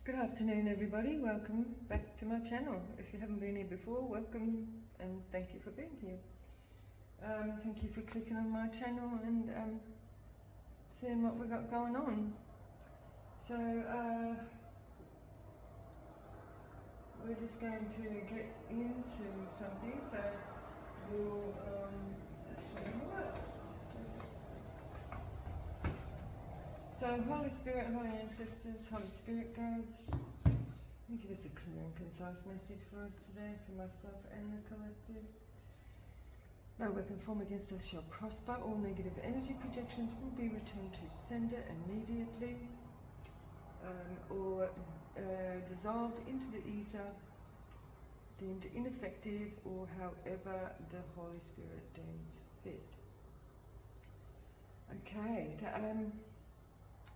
Good afternoon everybody, welcome back to my channel. If you haven't been here before, welcome and thank you for being here. Thank you for clicking on my channel and seeing what we got going on. So we're just going to get into something, so we'll show you what. So Holy Spirit, Holy Ancestors, Holy Spirit Guides, can you give us a clear and concise message for us today, for myself and the collective? No weapon formed against us shall prosper. All negative energy projections will be returned to sender immediately, or dissolved into the ether, deemed ineffective, or however the Holy Spirit deems fit. Okay,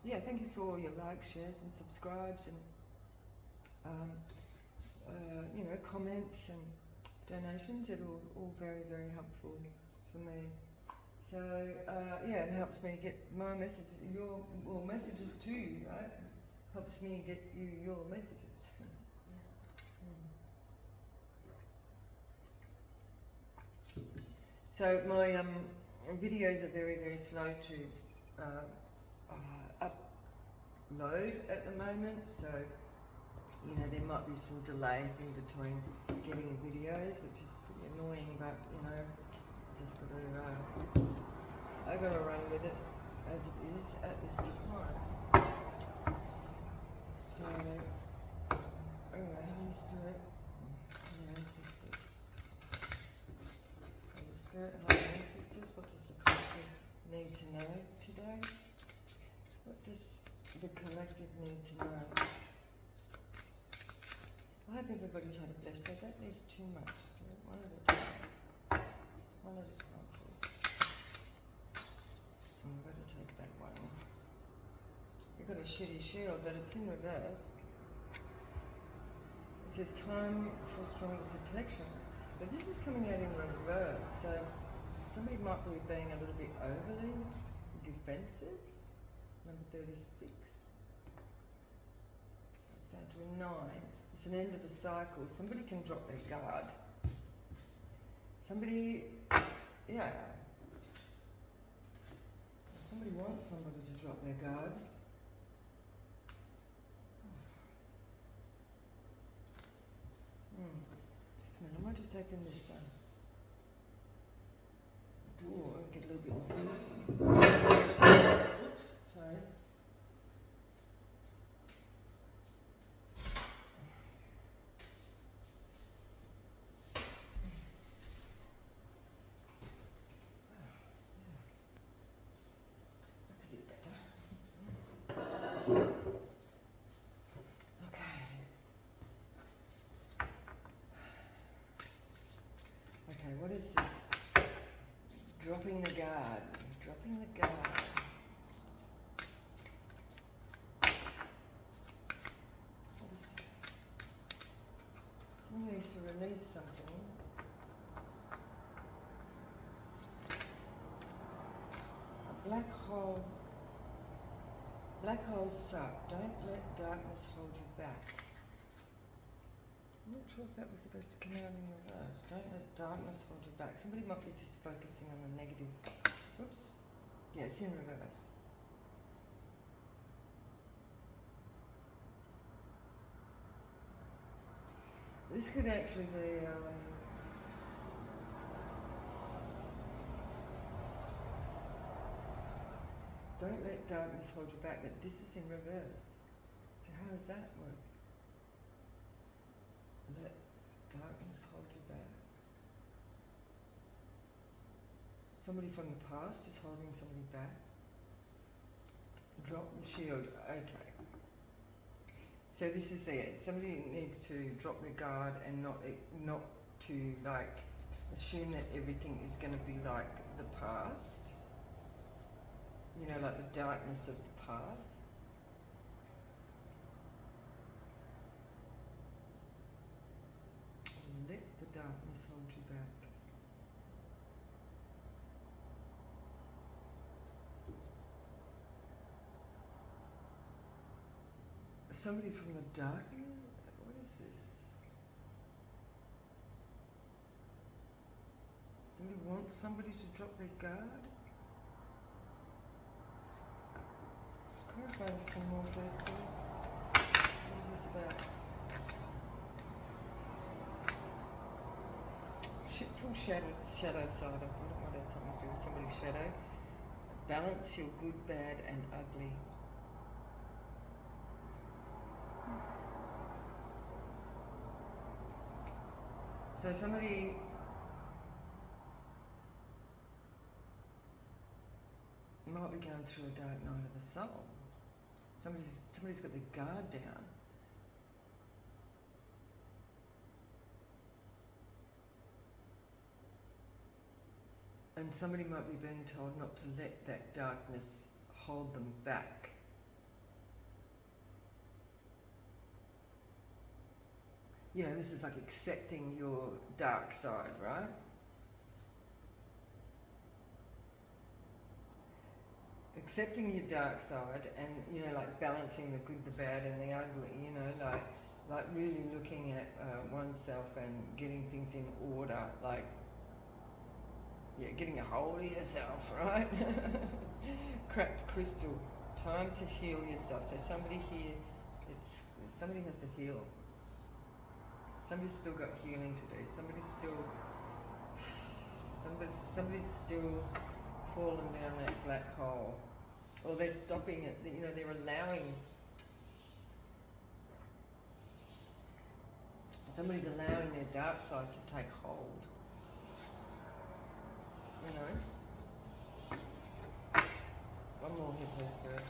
yeah, thank you for all your likes, shares and subscribes and comments and donations. They're all very, very helpful for me. So yeah, it helps me get my messages, your messages to you, right? Helps me get you your messages. So my videos are very, very slow to upload at the moment, so there might be some delays in between getting videos, which is pretty annoying, but just I gotta run with it as it is at this time. So anyway, Holy Spirit, Holy Ancestors, Holy Spirit, Holy Ancestors, what does the collective need to know today? What does the collective need to know? I hope everybody's had a blessed day. That is too much. One at a time. Just one at a time, please. I'm going to take that one. You've got a shitty shield, but it's in reverse. It says time for stronger protection. But this is coming out in reverse, so somebody might be being a little bit overly defensive. Number 36. It's down to a 9. It's an end of a cycle. Somebody can drop their guard. Somebody wants somebody to drop their guard. Just a minute, I might just open this door and get a little bit more. Oops, sorry. That's a bit better. Okay, what is this? Dropping the guard. Dropping the guard. What is this? Someone needs to release something. A black hole. Black holes suck. Don't let darkness hold you back. I'm not sure if that was supposed to come out in reverse. Don't let darkness hold you back. Somebody might be just focusing on the negative. Oops. Yeah, it's in reverse. This could actually be don't let darkness hold you back, but this is in reverse. So how does that work? Let darkness hold you back. Somebody from the past is holding somebody back. Drop the shield. Okay. So this is it. Somebody needs to drop their guard and not to assume that everything is going to be like the past. Like the darkness of the past. Let the darkness hold you back. somebody from the darkness. What is this? Somebody wants somebody to drop their guard? Clarify this some more, firstly. What is this about? Full shadow side. I thought it might have something to do with somebody's shadow. Balance your good, bad, and ugly. So somebody might be going through a dark night of the soul. Somebody's got their guard down. And somebody might be being told not to let that darkness hold them back. You know, this is like accepting your dark side, right? Accepting your dark side and, you know, like balancing the good, the bad and the ugly, you know, like really looking at oneself and getting things in order, like, yeah, getting a hold of yourself, right? Cracked crystal, time to heal yourself. So somebody here, somebody has to heal. Somebody's still got healing to do. Somebody's still falling down that black hole. Or they're stopping it, you know, they're allowing, somebody's allowing their dark side to take hold. You know? One more here, please, Spirit.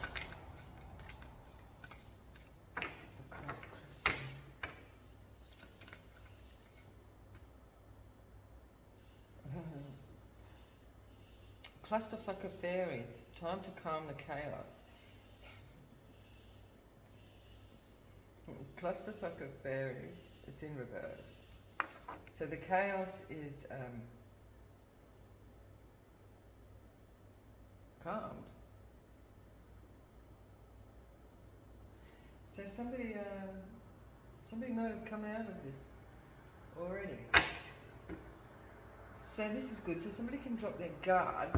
Clusterfuck of fairies. Time to calm the chaos. Clusterfuck of fairies. It's in reverse. So the chaos is calmed. So somebody might have come out of this already. So this is good. So somebody can drop their guard.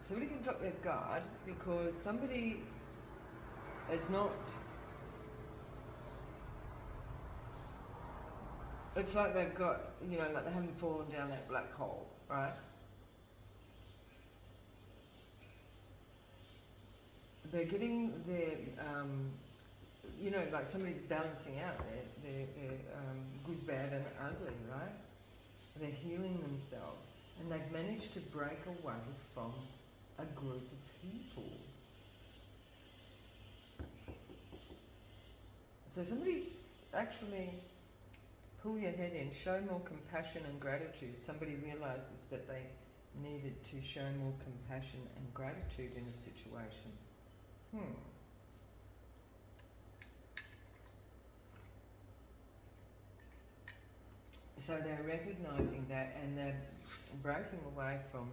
Somebody can drop their guard because somebody is not. It's like they've got, you know, like they haven't fallen down that black hole, right? They're getting their, you know, like somebody's balancing out their good, bad, and ugly, right? They're healing themselves, and they've managed to break away from a group of people. So somebody's actually, pull your head in, show more compassion and gratitude. Somebody realizes that they needed to show more compassion and gratitude in a situation. So they're recognizing that and they're breaking away from.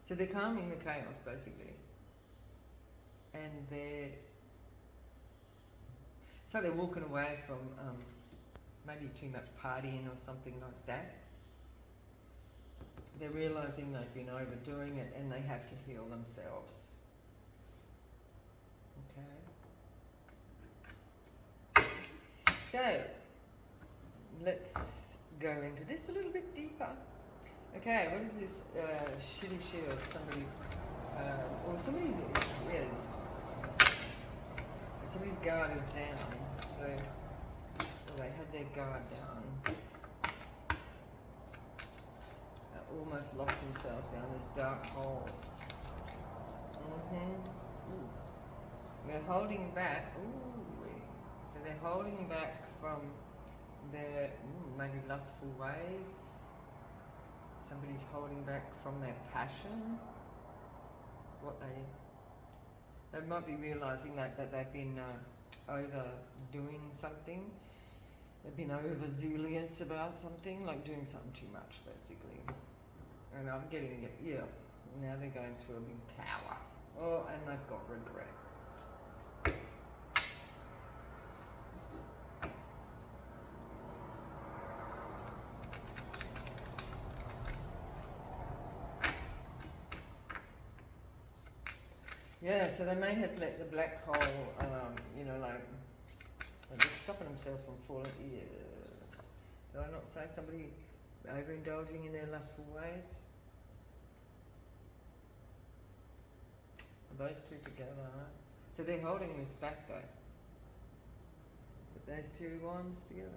So they're calming the chaos basically, and they're walking away from maybe too much partying or something like that. They're realizing they've been overdoing it and they have to heal themselves. Okay. So let's go into this a little bit deeper. Okay, what is this shitty shit of somebody's, or somebody, yeah, somebody's guard is down, so they had their guard down, almost lost themselves down this dark hole. They're holding back, so they're holding back from their maybe lustful ways. Somebody's holding back from their passion. They might be realising that they've been overdoing something. They've been overzealous about something, like doing something too much, basically. And now they're going through a big tower. Oh, and they've got regrets. Yeah, so they may have let the black hole, you know, like, they're just stopping themselves from falling. Yeah. Did I not say somebody overindulging in their lustful ways? Those two together, right? So they're holding this back though. But those two ones together.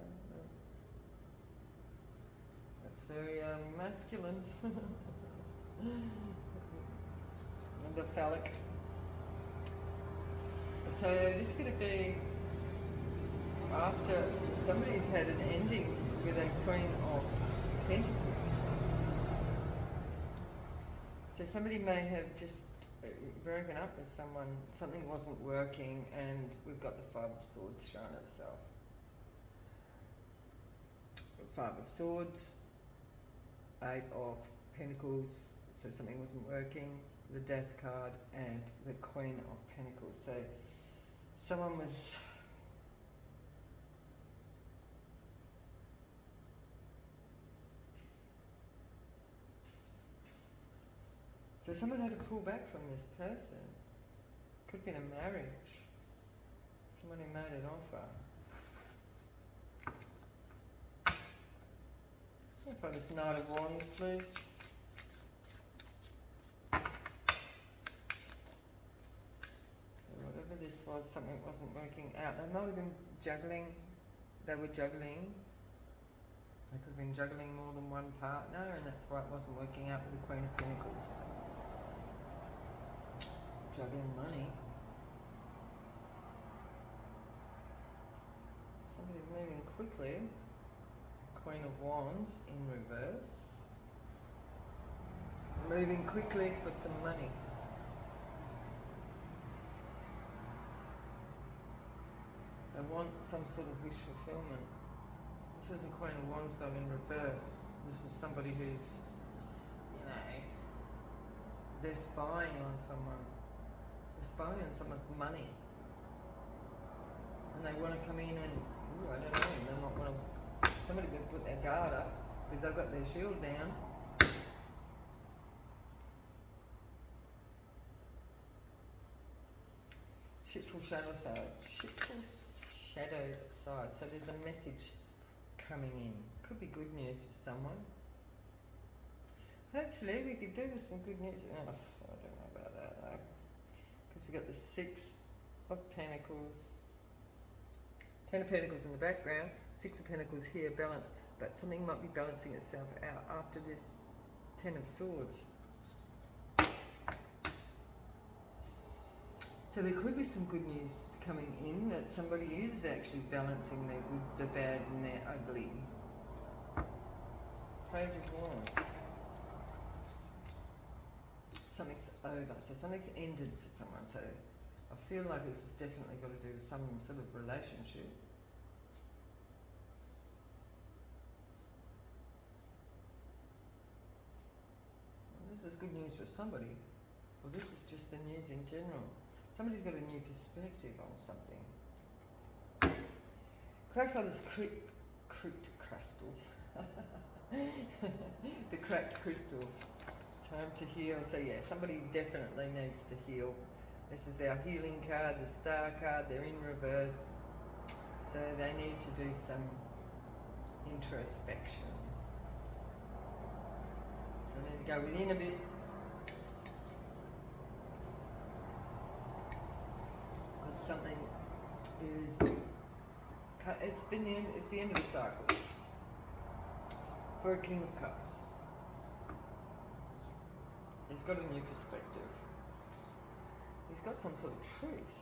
That's very masculine. And the phallic. So this could be after somebody's had an ending with a Queen of Pentacles. So somebody may have just broken up with someone, something wasn't working, and we've got the Five of Swords showing itself. Five of Swords, Eight of Pentacles, so something wasn't working, the Death card, and the Queen of Pentacles. So someone was so someone had to pull back from this person. Could have been a marriage. Someone who made an offer. If I this Knight of Wands, please. Whatever this was, something wasn't working out. They might have been juggling. They were juggling. They could have been juggling more than one partner, and that's why it wasn't working out with the Queen of Pentacles. Juggling money. Somebody moving quickly. Queen of Wands in reverse. Moving quickly for some money. They want some sort of wish fulfillment. This isn't Queen of Wands though in reverse. This is somebody who's, you know, they're spying on someone. They're spying on someone's money. And they want to come in and, ooh, I don't know, they might want to, somebody would put their guard up because they've got their shield down. Shipful shadow side. Shipful shadow side. So there's a message coming in. Could be good news for someone. Hopefully we could do with some good news. Oh, I don't know about that though. Because we've got the Six of Pentacles. Ten of Pentacles in the background. Six of Pentacles here, balance. But something might be balancing itself out after this Ten of Swords. So there could be some good news coming in that somebody is actually balancing their good, the bad and their ugly. Page of Wands. Something's over, so something's ended for someone. So I feel like this has definitely got to do with some sort of relationship. Well, this is good news for somebody. Well, this is just the news in general. Somebody's got a new perspective on something. Clarify this crypt crystal. The cracked crystal. It's time to heal. So yeah, somebody definitely needs to heal. This is our healing card, the star card. They're in reverse. So they need to do some introspection. They need to go within a bit. Something is, it's the end of the cycle for a King of Cups. He's got a new perspective. He's got some sort of truth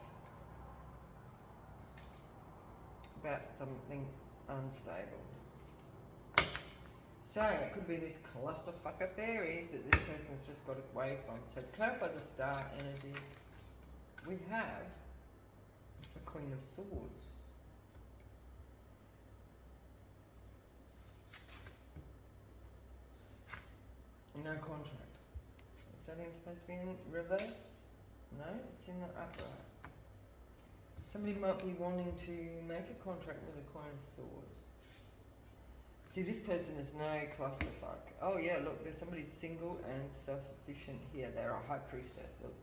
about something unstable. So it could be this clusterfuck of fairies that this person's just got away from. So to clarify the star energy, we have the Queen of Swords. No contract. Is that even supposed to be in reverse? No, it's in the upright. Somebody might be wanting to make a contract with the Queen of Swords. See, this person is no clusterfuck. Oh yeah, look, there's somebody single and self-sufficient here. They're a high priestess, look.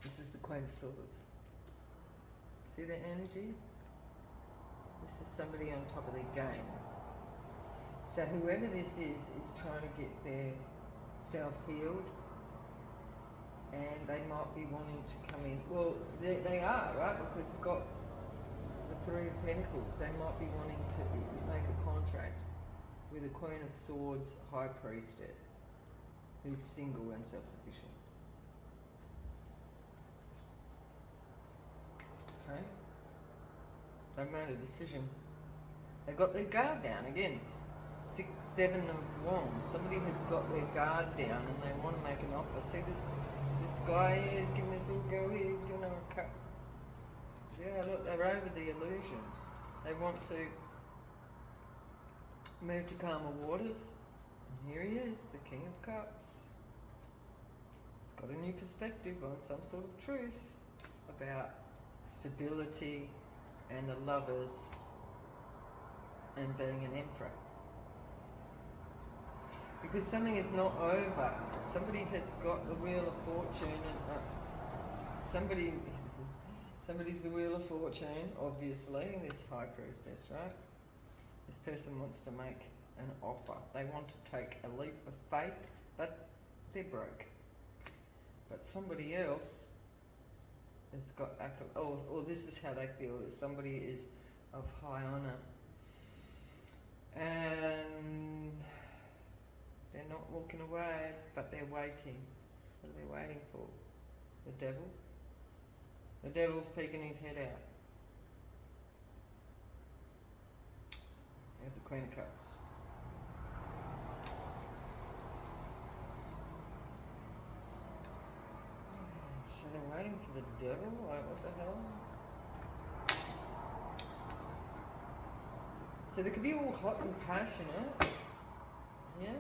This is the Queen of Swords. See the energy? This is somebody on top of their game. So whoever this is trying to get their self healed, and they might be wanting to come in. Well, they are, right? Because we've got the Three of Pentacles. They might be wanting to make a contract with a Queen of Swords, High Priestess, who's single and self-sufficient. Okay? They've made a decision. They've got their guard down again. 6, 7 of Wands. Somebody has got their guard down and they want to make an offer. See this guy here, he's giving this little girl here, he's giving her a cup. Yeah, look, they're over the illusions. They want to move to calmer waters. And here he is, the King of Cups. He's got a new perspective on some sort of truth about stability and the lovers and being an emperor. Because something is not over. Somebody has got the Wheel of Fortune, and somebody's the Wheel of Fortune, obviously, this High Priestess, right? This person wants to make an offer. They want to take a leap of faith, but they're broke. But somebody else has got, or this is how they feel, that somebody is of high honour. And they're not walking away, but they're waiting. What are they waiting for? The devil? The devil's peeking his head out. We have the Queen of Cups. So they're waiting for the devil? Like, what the hell? So they could be all hot and passionate. Yeah?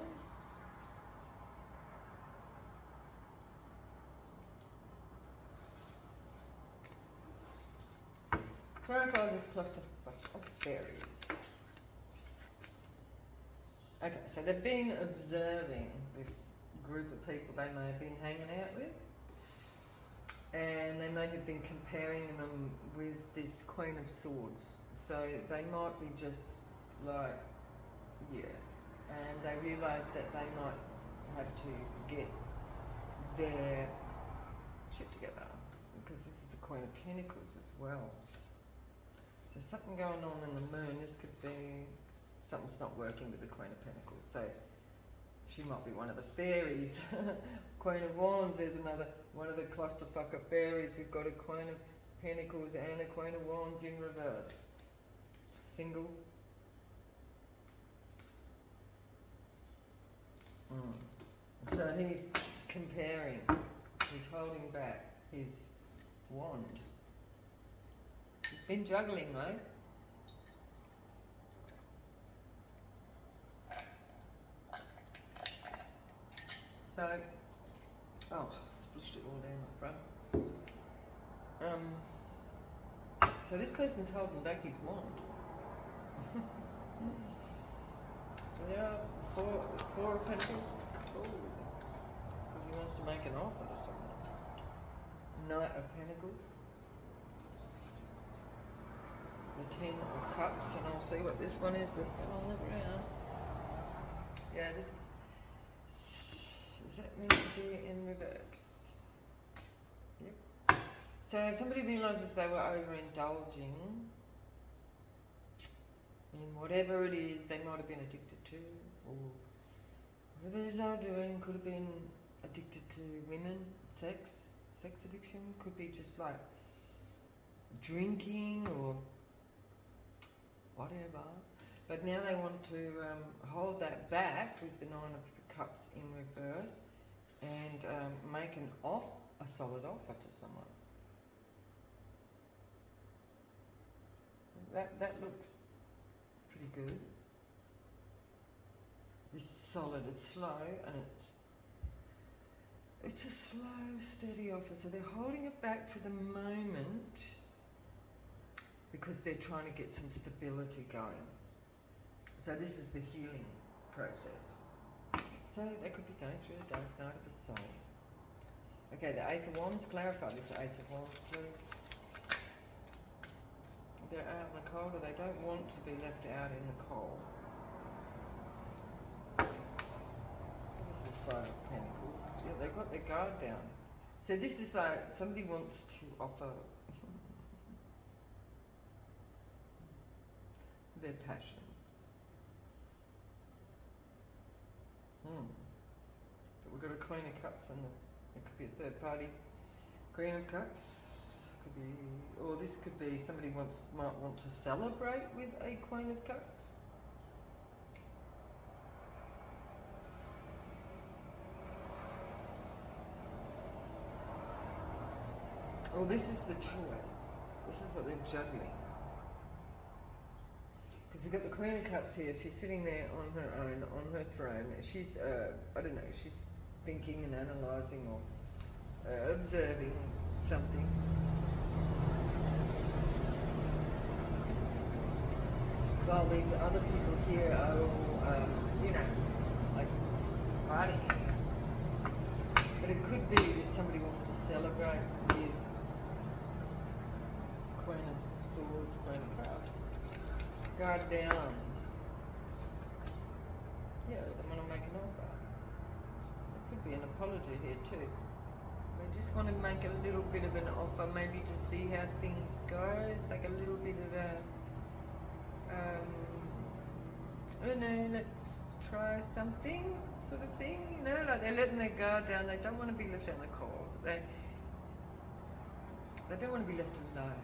Clarify this cluster of fairies. Okay, so they've been observing this group of people they may have been hanging out with, and they may have been comparing them with this Queen of Swords. So they might be just like, yeah, and they realise that they might have to get their shit together, because this is the Queen of Pentacles as well. So something going on in the moon. This could be something's not working with the Queen of Pentacles. So she might be one of the fairies. Queen of Wands is another one of the clusterfuck of fairies. We've got a Queen of Pentacles and a Queen of Wands in reverse. Single. So he's comparing. He's holding back his wand. He's been juggling, mate. So, splashed it all down my front. So this person's holding back his wand. Yeah, four of Pentacles. Because he wants to make an offer to someone. Knight of Pentacles. The 10 of Cups, and I'll see what this one is that on the ground. Yeah, this is that meant to be in reverse? Yep. So somebody realises they were overindulging in whatever it is they might have been addicted to, or whatever it is they were doing. Could have been addicted to women, sex addiction, could be just like drinking or whatever. But now they want to hold that back with the 9 of Cups in reverse and make a solid offer to someone. That looks pretty good. It's solid, it's slow, and it's a slow, steady offer. So they're holding it back for the moment because they're trying to get some stability going. So this is the healing process. So they could be going through the dark night of the soul. Okay, the Ace of Wands, clarify this Ace of Wands, please. They're out in the cold, or they don't want to be left out in the cold. What is this Five of Pentacles? Yeah, they've got their guard down. So this is like somebody wants to offer their passion. But we've got a Queen of Cups, and it could be a third party. Queen of Cups. Could be, or this could be somebody might want to celebrate with a Queen of Cups. Well, this is the choice. This is what they're juggling. Because we've got the Queen of Cups here. She's sitting there on her own, on her throne. She's, I don't know, she's thinking and analysing or observing something. While these other people here are all, you know, like partying. But it could be that somebody wants to celebrate with Queen of Swords, Queen of Cups. Guard down. Yeah, they want to make an offer. It could be an apology here too. They just want to make a little bit of an offer, maybe to see how things go. It's like a little bit of a, I don't know, let's try something sort of thing, you know, like they're letting their guard down. They don't want to be left out in the cold. They don't want to be left alone.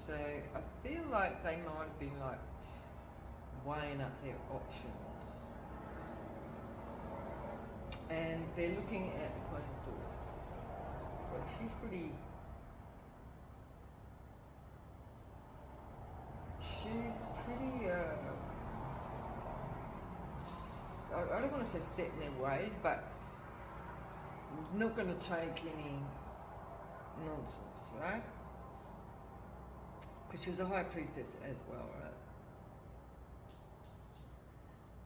So I feel like they might have been like weighing up their options. And they're looking at the Queen of Swords. But she's pretty, I don't want to say set in their ways, but not going to take any nonsense, right? Because she was a high priestess as well, right?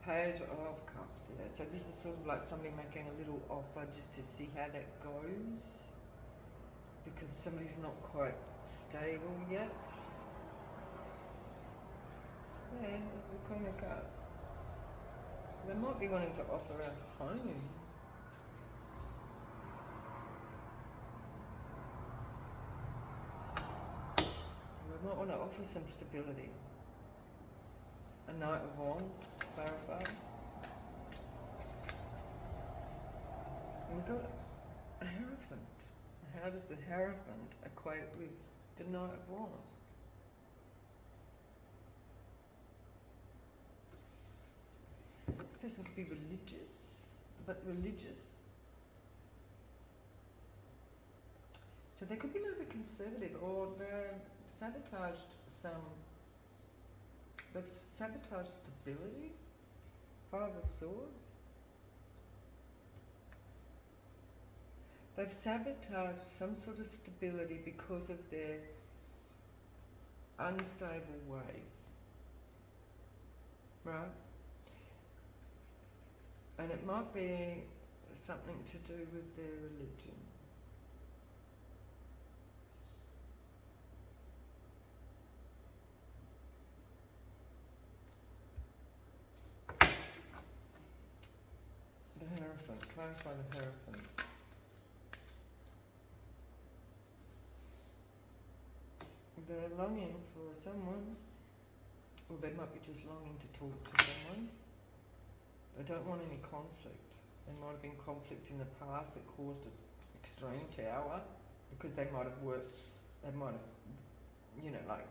Page of Cups, yeah. So this is sort of like somebody making a little offer just to see how that goes. Because somebody's not quite stable yet. Yeah, there's the Queen of Cups. They might be wanting to offer a home. They might want to offer some stability. A Knight of Wands, clarify. And we've got a Hierophant. How does the Hierophant equate with the Knight of Wands? This person could be religious, but religious. So they could be a little bit conservative, or they've sabotaged stability. Five of Swords. They've sabotaged some sort of stability because of their unstable ways. Right? And it might be something to do with their religion. The Hierophant, clarify the Hierophant. They're longing for someone, or they might be just longing to talk to someone. They don't want any conflict. There might have been conflict in the past that caused an extreme tower, because they might have you know, like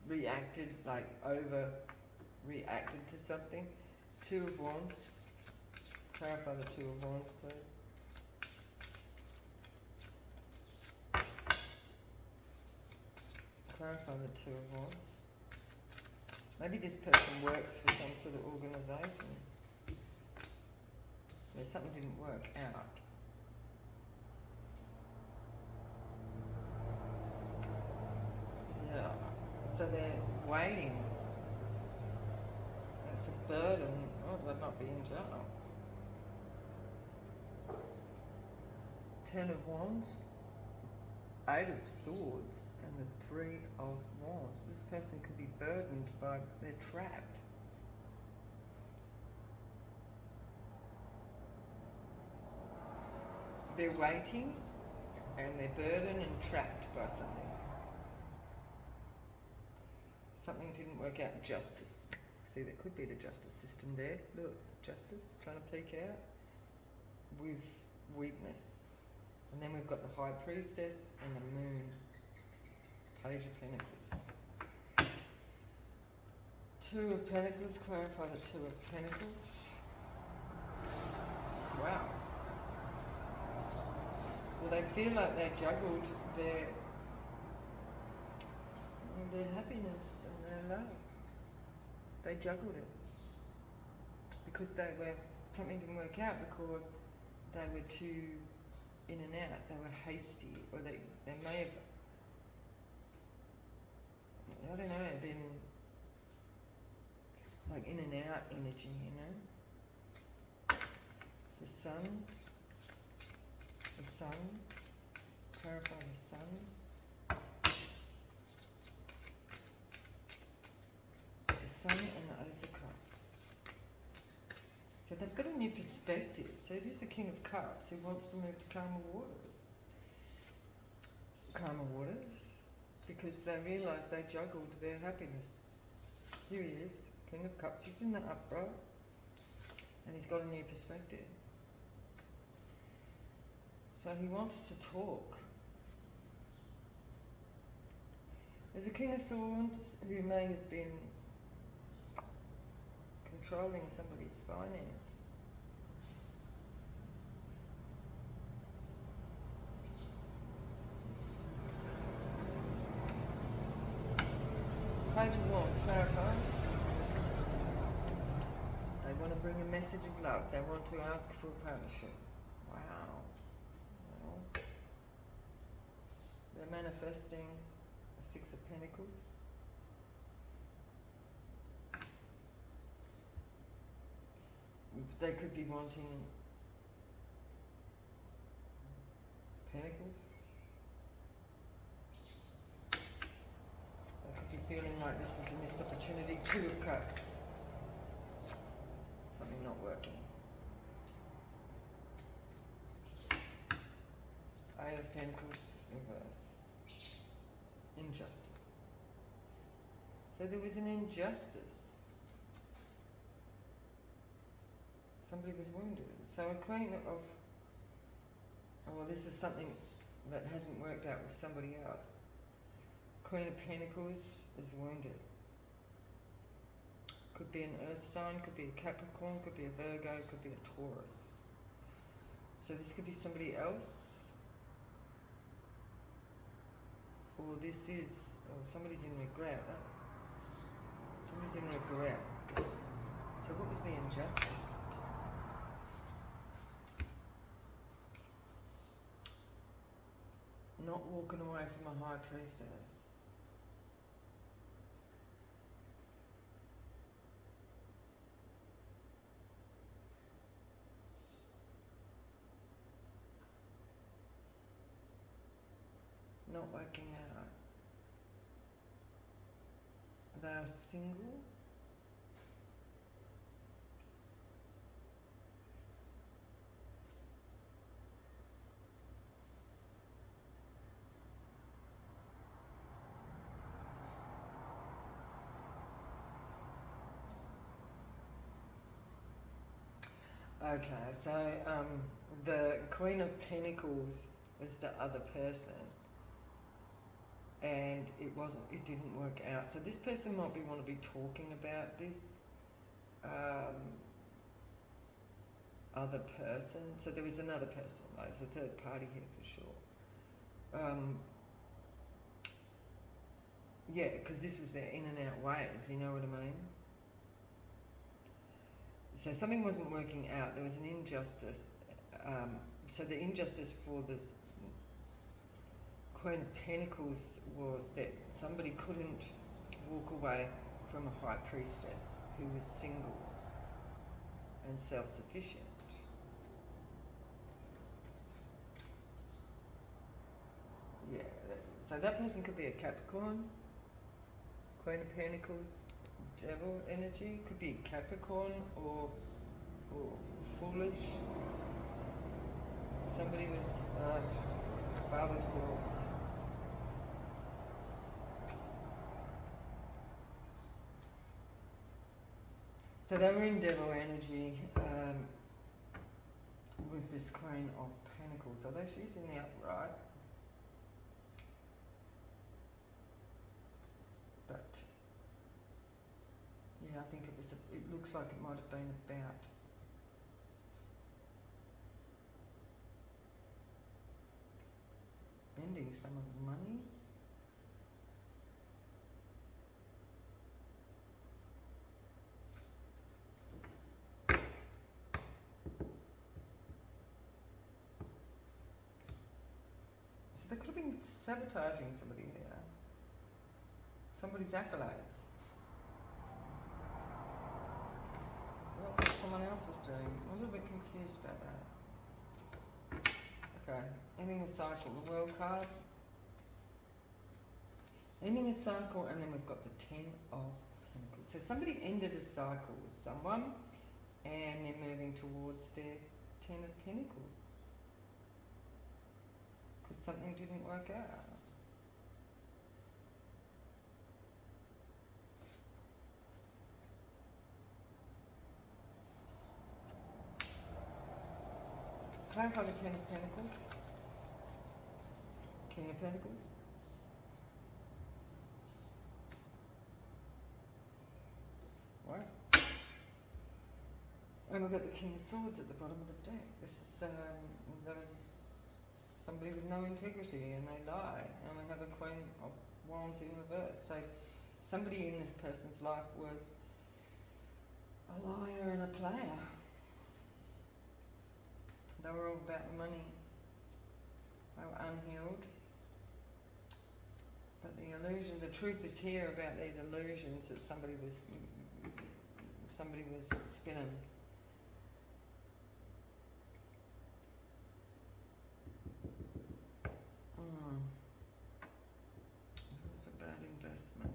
reacted, like over-reacted to something. Two of Wands. Clarify the Two of Wands, please. Clarify the Two of Wands. Maybe this person works for some sort of organisation. Yeah, something didn't work out. Yeah. So they're waiting. It's a burden. Oh, they might be in jail. Ten of Wands, Eight of Swords, and the Three of Wands. This person could be burdened by, they're trapped. They're waiting and they're burdened and trapped by something. Something didn't work out. Justice. See, there could be the justice system there. Look, justice trying to peek out with weakness. And then we've got the High Priestess and the Moon. Page of Pentacles. Two of Pentacles. Clarify the Two of Pentacles. Wow. Well, they feel like they juggled their happiness and their love. They juggled it because something didn't work out because they were too in and out. They were hasty, or they may have, I don't know, been like in and out energy, you know. The Sun. The Sun, clarify the Sun. The Sun and the Ace of Cups. So they've got a new perspective. So here's the King of Cups who wants to move to calmer waters. Calmer waters, because they realise they juggled their happiness. Here he is, King of Cups. He's in the upright, and he's got a new perspective. So he wants to talk. There's a King of Swords who may have been controlling somebody's finance. Page of Wands, clarify. They want to bring a message of love. They want to ask for a partnership. Wow. They're manifesting a Six of Pentacles. They could be wanting Pentacles. They could be feeling like this is a missed opportunity. Two of Cups. Something not working. Eight of Pentacles, reverse. Injustice. So there was an injustice. Somebody was wounded. So a Queen of, well, this is something that hasn't worked out with somebody else. Queen of Pentacles is wounded. Could be an Earth sign, could be a Capricorn, could be a Virgo, could be a Taurus. So this could be somebody else. Or this is, or somebody's in regret. Somebody's in regret. So what was the injustice? Not walking away from a High Priestess. Not working out. They are single. Okay, so the Queen of Pentacles was the other person, and it didn't work out. So this person might want to be talking about this other person. So there was another person, like there's a third party here for sure. Yeah, because this was their in and out ways, you know what I mean? So something wasn't working out. There was an injustice. So the injustice for this Queen of Pentacles was that somebody couldn't walk away from a High Priestess who was single and self-sufficient. So that person could be a Capricorn, Queen of Pentacles, Devil energy. Could be Capricorn or foolish. Somebody was Father of Swords. So they were in Devil energy with this Queen of Pentacles. Although she's in the upright. But yeah, I think it looks like it might have been about ending someone's money. So they could have been sabotaging somebody here. Somebody's accolades. That's what someone else was doing. I'm a little bit confused about that. Okay, ending a cycle, the World card. Ending a cycle, and then we've got the Ten of Pentacles. So somebody ended a cycle with someone, and they're moving towards their Ten of Pentacles. Because something didn't work out. Clarify the Ten of Pentacles. King of Pentacles. Wow. And we've got the King of Swords at the bottom of the deck. This is there was somebody with no integrity and they lie. And we have a Queen of Wands in reverse. So somebody in this person's life was a liar and a player. They were all about the money. They were unhealed. But the illusion, the truth is here about these illusions that somebody was spinning. It was a bad investment.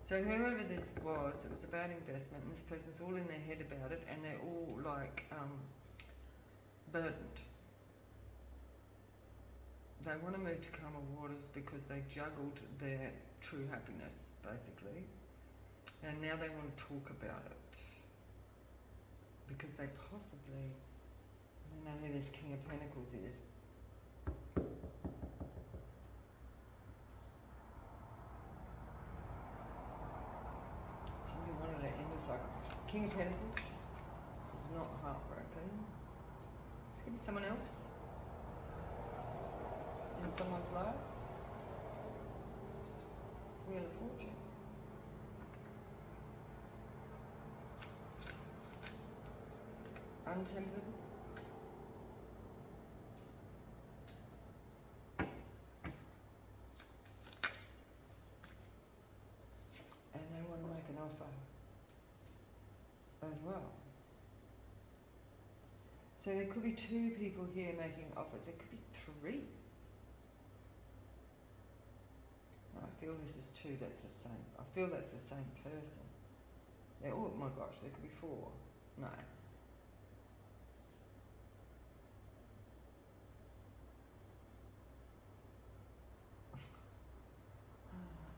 So whoever this was, it was a bad investment, and this person's all in their head about it, and they're all like burdened. They want to move to calmer waters because they juggled their true happiness, basically, and now they want to talk about it because they possibly, I don't know who this King of Pentacles is. Somebody wanted to end the cycle. King of Pentacles is not heartbroken. This could be someone else in someone's life. Wheel of Fortune. Untempered. And they want to make an offer as well. So there could be two people here making offers. There could be three. No, I feel this is two. That's the same. I feel that's the same person. Yeah, oh my gosh, there could be four. No.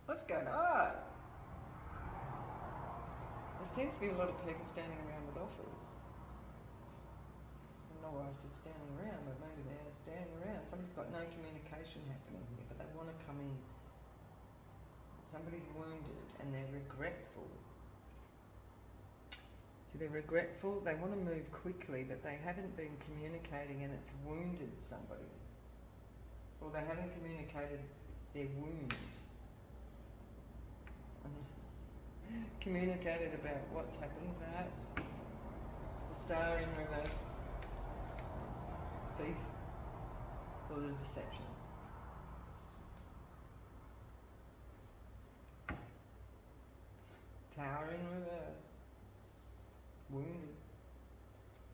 What's going on? There seems to be a lot of people standing around with offers. I don't know why I said standing around, but maybe they're standing around. Somebody's got no communication happening here, but they want to come in. Somebody's wounded and they're regretful. So they're regretful, they want to move quickly, but they haven't been communicating and it's wounded somebody. Or they haven't communicated their wounds. Communicated about what's happened, perhaps. The Star in reverse. Thief. Or the deception. Tower in reverse. Wounded.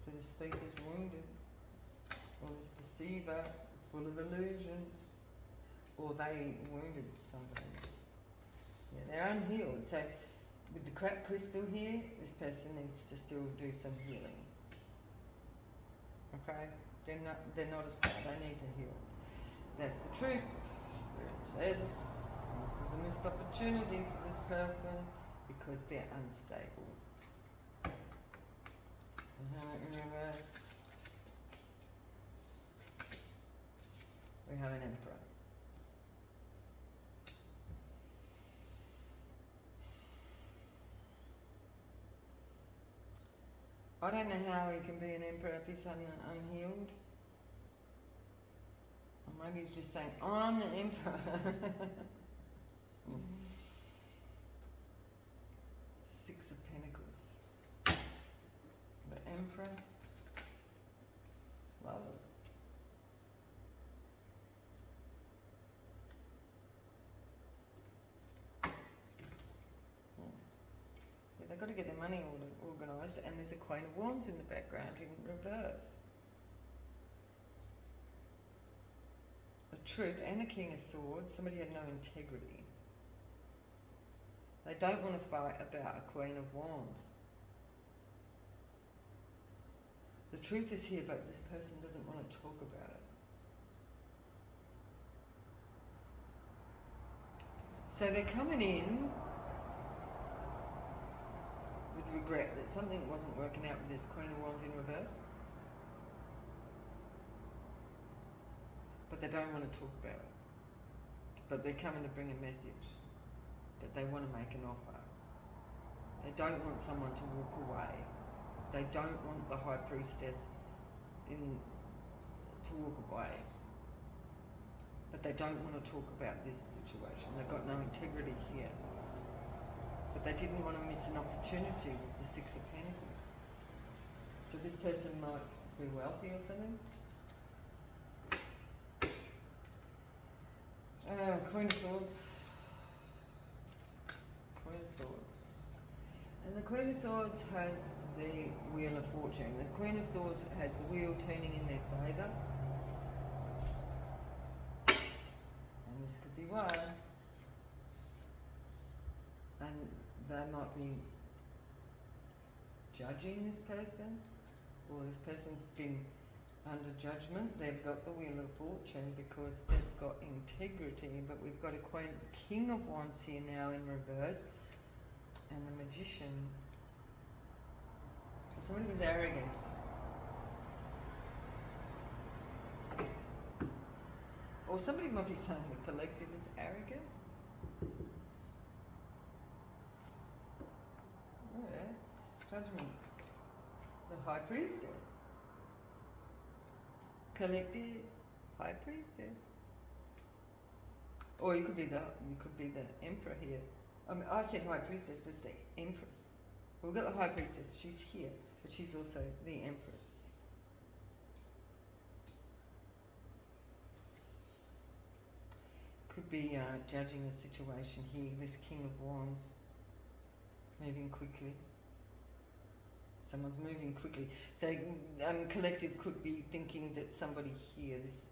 So this thief is wounded. Or this deceiver, full of illusions, or they wounded somebody. Yeah, they're unhealed. So with the crap crystal here, this person needs to still do some healing. Okay? They're not a star, they need to heal. That's the truth. Spirit says this was a missed opportunity for this person because they're unstable. In reverse, we have an emperor. I don't know how he can be an emperor if he's unhealed. Or maybe he's just saying, I'm the emperor. Six of Pentacles. The emperor. Lovers. Yeah, they've got to get their money organised, and there's a Queen of Wands in the background in reverse. The Truth and a King of Swords. Somebody had no integrity. They don't want to fight about a Queen of Wands. The truth is here, but this person doesn't want to talk about it. So they're coming in with regret that something wasn't working out with this Queen of Wands in reverse. But they don't want to talk about it. But they're coming to bring a message that they want to make an offer. They don't want someone to walk away. They don't want the High Priestess to walk away. But they don't want to talk about this situation. They've got no integrity here. But they didn't want to miss an opportunity with the Six of Pentacles. So this person might be wealthy or something. Queen of Swords. Queen of Swords. And the Queen of Swords has the Wheel of Fortune. The Queen of Swords has the wheel turning in their favour. And this could be why. And they might be judging this person, or this person's been under judgment. They've got the Wheel of Fortune because they've got integrity, but we've got a King of Wands here now in reverse, and the Magician. So somebody was arrogant. Or somebody might be saying the collective is arrogant. Oh yeah, Judgment. The High Priestess. Collective High Priestess. Or you could be the Emperor here. I said High Priestess, but it's the Empress. We've got the High Priestess, she's here, but she's also the Empress. Could be judging the situation here, this King of Wands, moving quickly. Someone's moving quickly. So collective could be thinking that somebody here, this,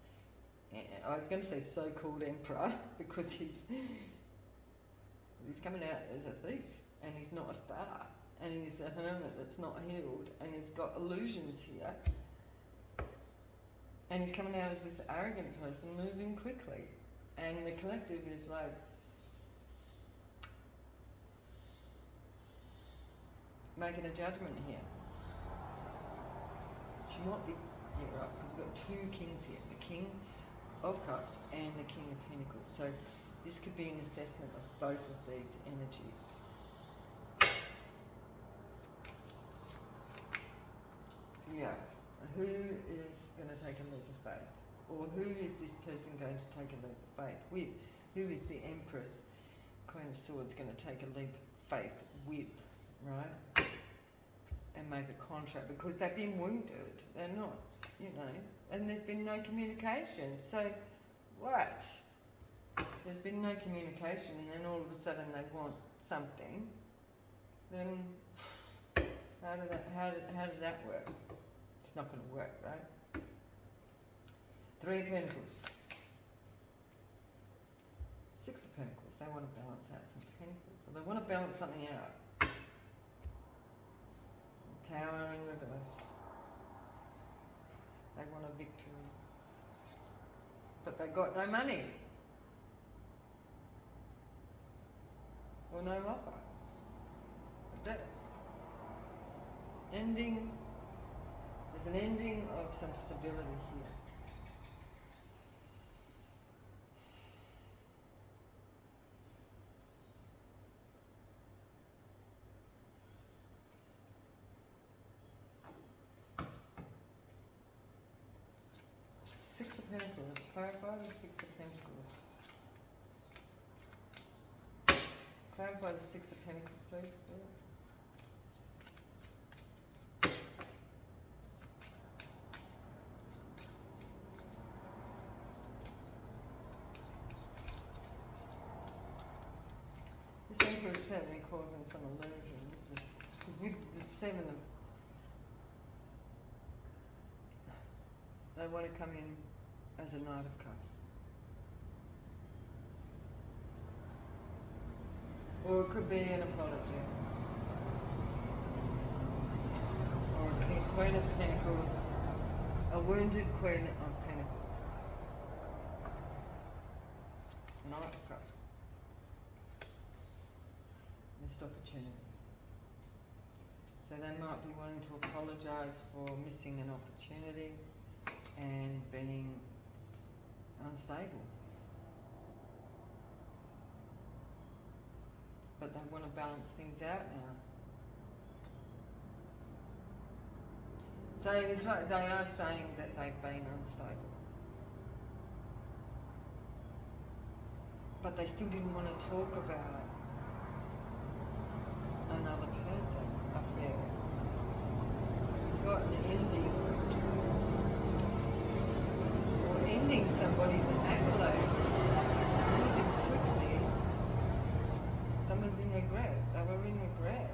I was going to say so-called emperor, because he's coming out as a thief, and he's not a star, and he's a hermit that's not healed, and he's got illusions here, and he's coming out as this arrogant person moving quickly, and the collective is like, making a judgment here. She might be, yeah, right, because we've got two kings here, the King of Cups and the King of Pentacles. So this could be an assessment of both of these energies. Yeah, who is going to take a leap of faith? Or who is this person going to take a leap of faith with? Who is the Empress, Queen of Swords, going to take a leap of faith with, right? And make a contract, because they've been wounded. They're not, you know, and there's been no communication. So what? There's been no communication, and then all of a sudden they want something. Then how does that work? It's not going to work, right? Three of Pentacles. Six of Pentacles. They want to balance out some Pentacles. So they want to balance something out. Tower in reverse. They want a victory. But they've got no money. Or no offer. It's a death. Ending. There's an ending of some stability here. Six of Pentacles. Clarify the Six of Pentacles. Clarify the Six of Pentacles, please. This Emperor is certainly causing some illusions. Because with the Seven of... They want to come in as a Knight of Cups. Or it could be an apology. Or a Queen of Pentacles. A wounded Queen of Pentacles. Knight of Cups. Missed opportunity. So they might be wanting to apologise for missing an opportunity and being unstable. But they want to balance things out now. So it's like they are saying that they've been unstable. But they still didn't want to talk about another person, I feel. Got an ending. Or ending somebody's accolades. Moving quickly. Someone's in regret. They were in regret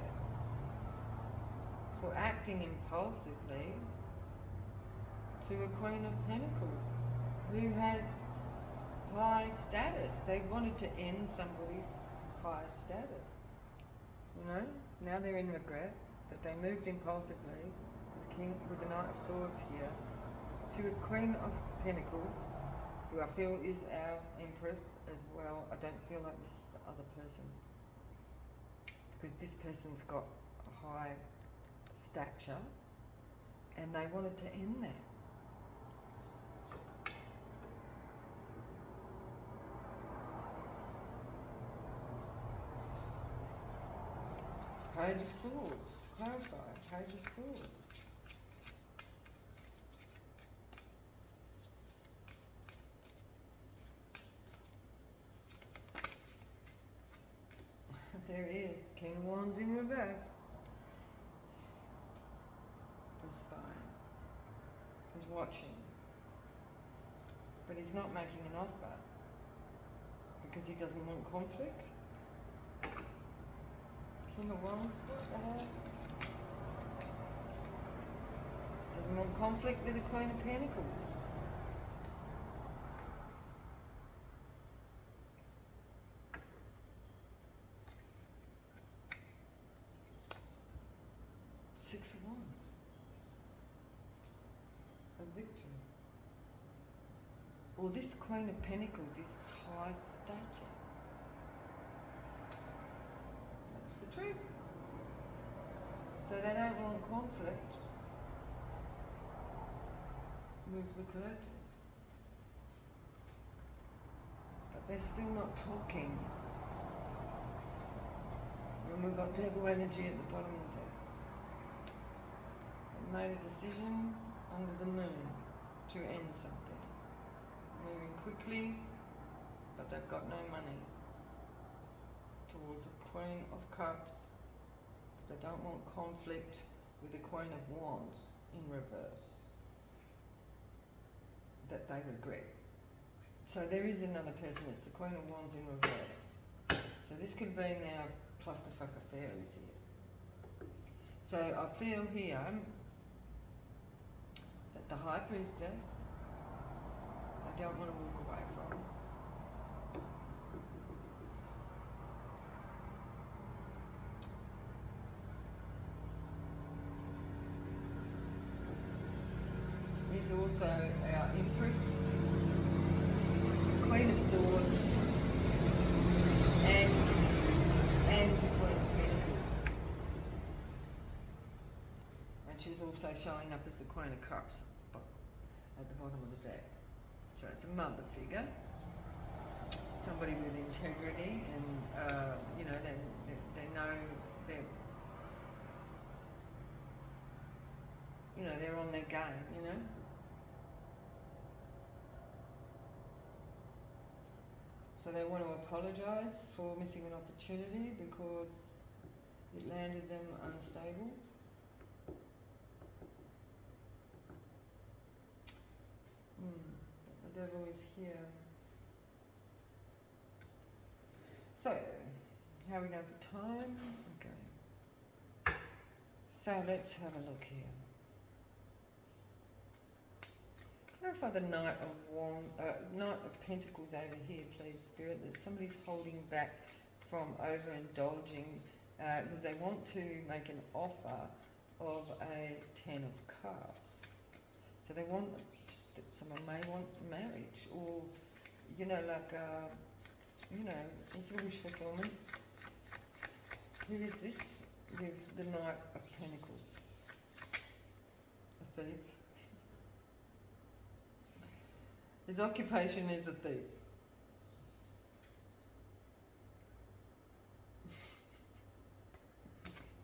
for acting impulsively to a Queen of Pentacles who has high status. They wanted to end somebody's high status. You know? Now they're in regret that they moved impulsively with the Knight of Swords here to a Queen of Pentacles, who I feel is our Empress as well. I don't feel like this is the other person, because this person's got a high stature and they wanted to end that. Page of Swords. Clarify. Page of Swords. There he is. King of Wands in reverse. The spy. He's watching. But he's not making an offer. Because he doesn't want conflict. King of Wands, what the hell? Doesn't want conflict with the Queen of Pentacles. Six of Wands. A victory. Well, this Queen of Pentacles is high stature. That's the truth. So they don't want conflict. Move the curtain. But they're still not talking. And we've got devil energy at the bottom of the deck. They made a decision under the moon to end something. Moving quickly, but they've got no money. Towards a Queen of Cups. They don't want conflict with the Queen of Wands in reverse that they regret. So there is another person, it's the Queen of Wands in reverse. So this could be now clusterfuck of fairies here. So I feel here that the High Priestess don't want to walk away from. He's also our Empress, Queen of Swords, and Queen of Pentacles. And she's also showing up as the Queen of Cups at the bottom of the deck. So it's a mother figure, somebody with integrity, and you know, they know they're, you know, they're on their game, you know. So they want to apologise for missing an opportunity because it landed them unstable. The devil is here. So, how are we going for time? Okay. So let's have a look here. Clarify the Knight of Pentacles over here, please, Spirit. That somebody's holding back from overindulging because they want to make an offer of a 10 of Cups. So they want, someone may want marriage, or you know, like you know, some sort of wish fulfillment. Who is this with the Knight of Pentacles? A thief. His occupation is a thief.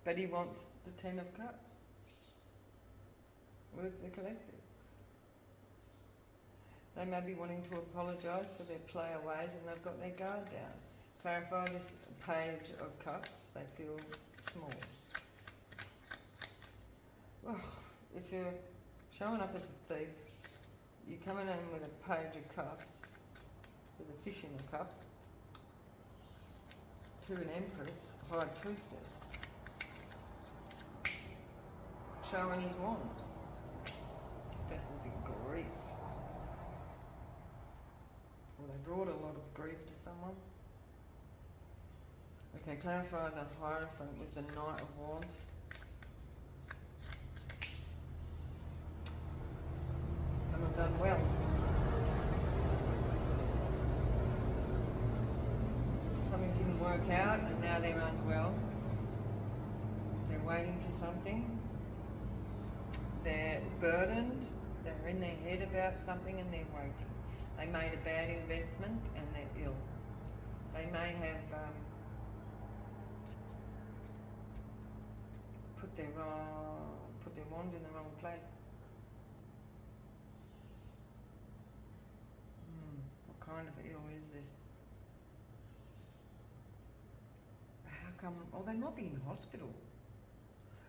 But he wants the 10 of Cups with the collective. They may be wanting to apologise for their player ways and they've got their guard down. Clarify this Page of Cups. They feel small. Oh, if you're showing up as a thief, you're coming in with a Page of Cups, with a fish in a cup, to an Empress, High Priestess, showing his wand. This person's in grief. Or they brought a lot of grief to someone. Okay, clarify the Hierophant with the Knight of Wands. Someone's unwell. Something didn't work out and now they're unwell. They're waiting for something. They're burdened. They're in their head about something and they're waiting. They made a bad investment and they're ill. They may have put their wand in the wrong place. What kind of ill is this? How come? Oh, they might be in hospital.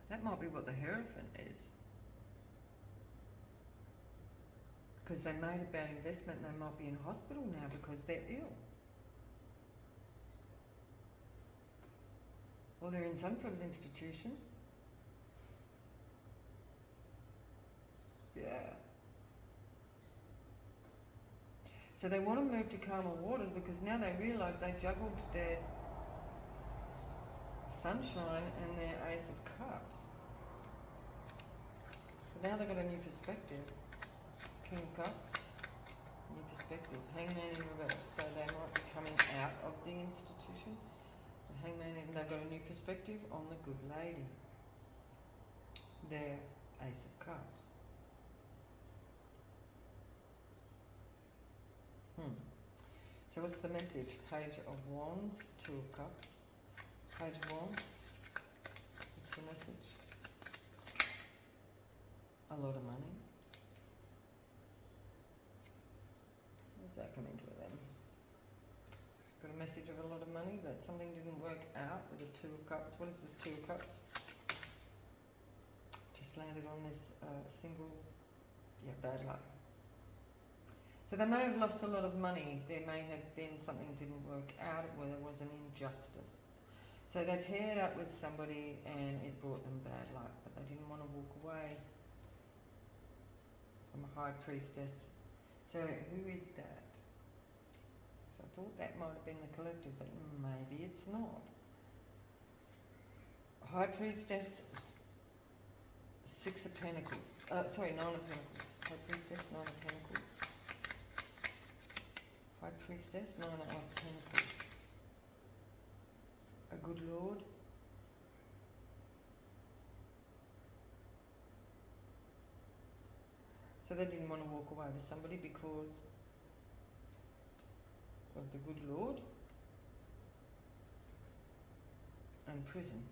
That might be what the Hierophant is. Because they made a bad investment and they might be in hospital now because they're ill. Or they're in some sort of institution. Yeah. So they want to move to calmer waters because now they realise they juggled their Sunshine and their Ace of Cups. But now they've got a new perspective. King of Cups, new perspective. Hangman in reverse. So they might be coming out of the institution. The Hangman, and they've got a new perspective on the good lady. Their Ace of Cups. So what's the message? Page of Wands, Two of Cups. Page of Wands. What's the message? A lot of money. What does that come into it then? Got a message of a lot of money, that something didn't work out with the Two of Cups. What is this Two of Cups? Just landed on this single, bad luck. So they may have lost a lot of money. There may have been something didn't work out where there was an injustice. So they paired up with somebody and it brought them bad luck, but they didn't want to walk away from a High Priestess. So who is that? So I thought that might have been the collective, but maybe it's not. High Priestess, Six of Pentacles. Sorry, Nine of Pentacles. High Priestess, Nine of Pentacles. High Priestess, Nine of Pentacles. A good Lord. So they didn't want to walk away with somebody because of the good Lord and prison.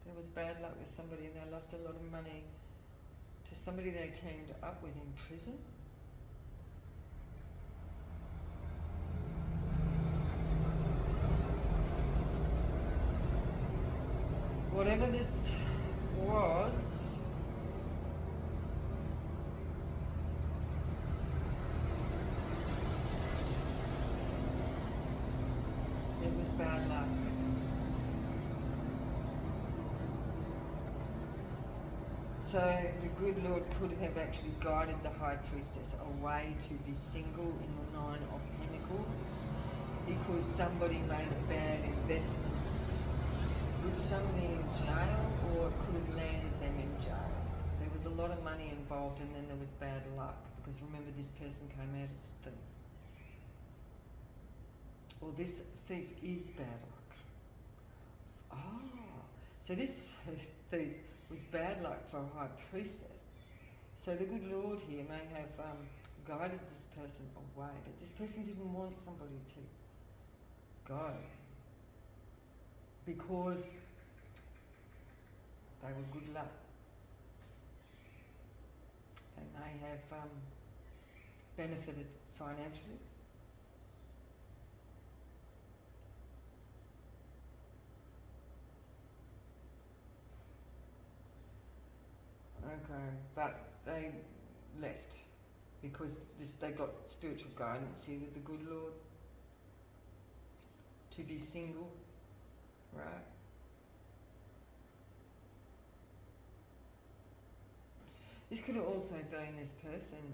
There was bad luck with somebody and they lost a lot of money to somebody they teamed up with in prison. Whatever this was, it was bad luck. So the good Lord could have actually guided the High Priestess away to be single in the Nine of Pentacles because somebody made a bad investment. Put somebody in jail, or it could have landed them in jail. There was a lot of money involved and then there was bad luck because remember this person came out as a thief. Or this thief is bad luck. Ah, so this thief was bad luck for a High Priestess. So the good Lord here may have guided this person away, but this person didn't want somebody to go because they were good luck. They may have benefited financially. Okay, but they left because they got spiritual guidance here with the good Lord to be single, right? This could have also been this person.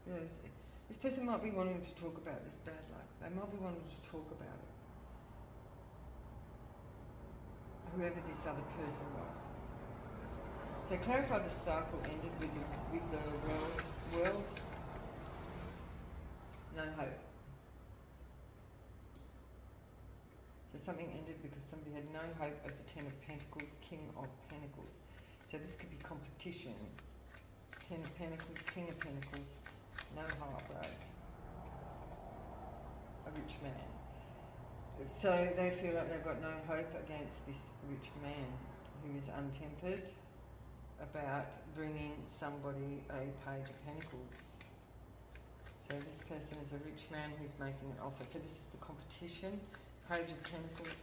Yes, this person might be wanting to talk about this bad luck. They might be wanting to talk about it. Whoever this other person was. So clarify the cycle ended with the world. No hope. So something ended because somebody had no hope of the Ten of Pentacles, King of Pentacles. So this could be competition. Ten of Pentacles, King of Pentacles, no heartbreak. A rich man. So they feel like they've got no hope against this rich man who is untempered about bringing somebody a Page of Pentacles. So this person is a rich man who's making an offer. So this is the competition. Page of Pentacles.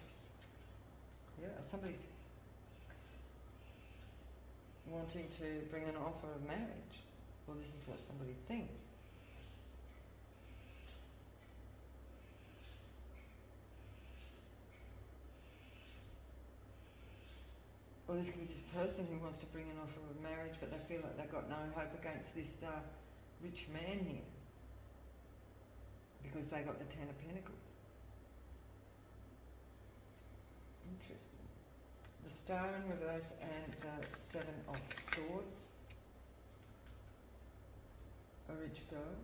Yeah, somebody's wanting to bring an offer of marriage. Well, this is what somebody thinks. Or this could be this person who wants to bring an offer of marriage, but they feel like they've got no hope against this rich man here because they got the Ten of Pentacles. Interesting. The Star in reverse and the Seven of Swords. A rich girl.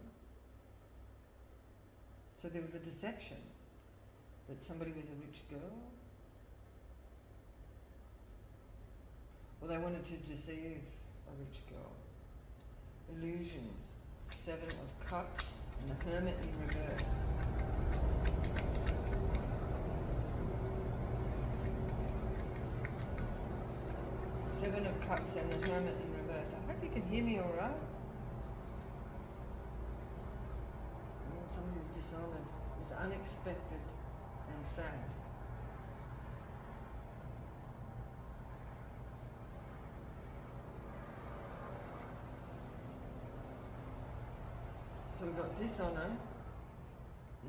So there was a deception that somebody was a rich girl. Or they wanted to deceive a rich girl. Illusions. Seven of Cups and the Hermit in reverse. Seven of Cups and the Hermit in reverse. I hope you can hear me all right. Somebody who's dishonoured is unexpected and sad. dishonour,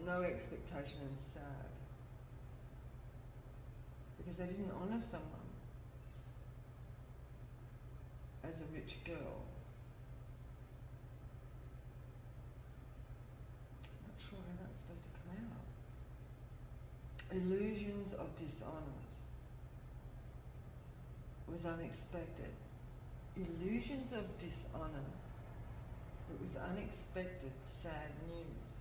no expectation, and sad. Because they didn't honour someone as a rich girl. Not sure how that's supposed to come out. Illusions of dishonour was unexpected. Illusions of dishonour. It was unexpected, sad news.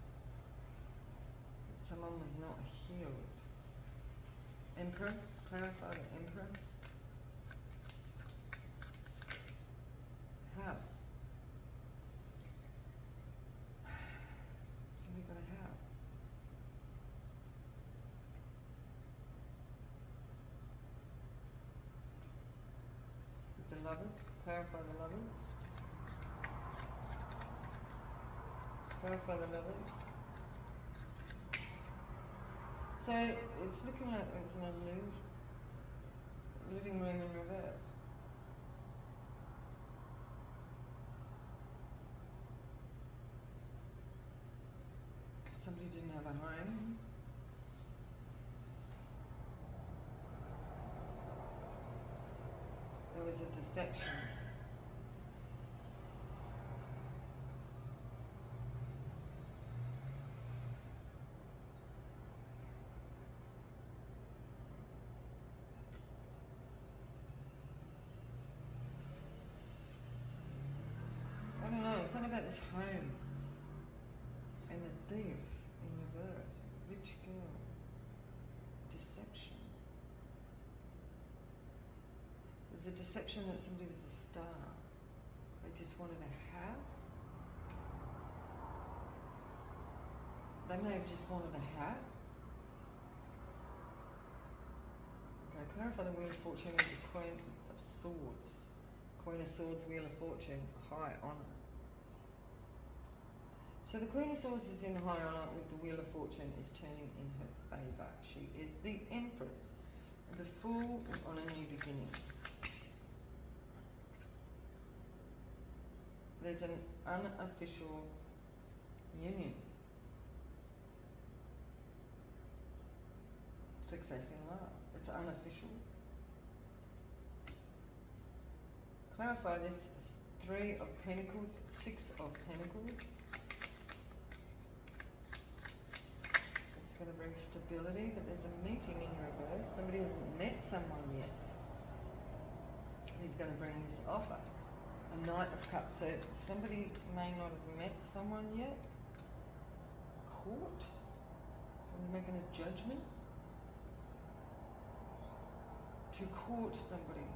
That someone was not healed. Emperor, clarify the Emperor. House. Somebody got a house. The lovers, clarify the lovers. Clarify the lovers. So it's looking like it's an illusion. Living room in reverse. Somebody didn't have a home. There was a deception. I don't know, it's not about this home and the thief in reverse. Rich girl. Deception. There's a deception that somebody was a star. They just wanted a house. They may have just wanted a house. Okay, clarify the Wheel of Fortune with the Queen of Swords. Queen of Swords, Wheel of Fortune, high honour. So the Queen of Swords is in high honour with the Wheel of Fortune is turning in her favour. She is the Empress. The Fool is on a new beginning. There's an unofficial union. Success in love. It's unofficial. Clarify this. 3 of Pentacles, 6 of Pentacles. It's going to bring stability, but there's a meeting in reverse. Somebody hasn't met someone yet who's going to bring this offer. A Knight of Cups. So somebody may not have met someone yet. Court. Somebody making a judgment. To court somebody.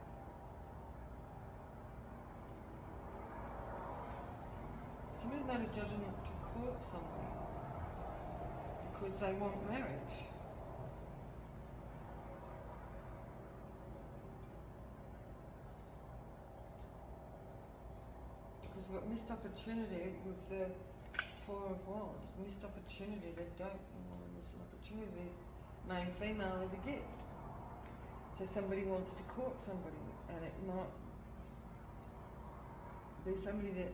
Somebody made a judgment to court somebody because they want marriage. Because we've got missed opportunity with the 4 of Wands. Missed opportunity, they don't want to miss an opportunity. Male and female is a gift. So somebody wants to court somebody, and it might be somebody that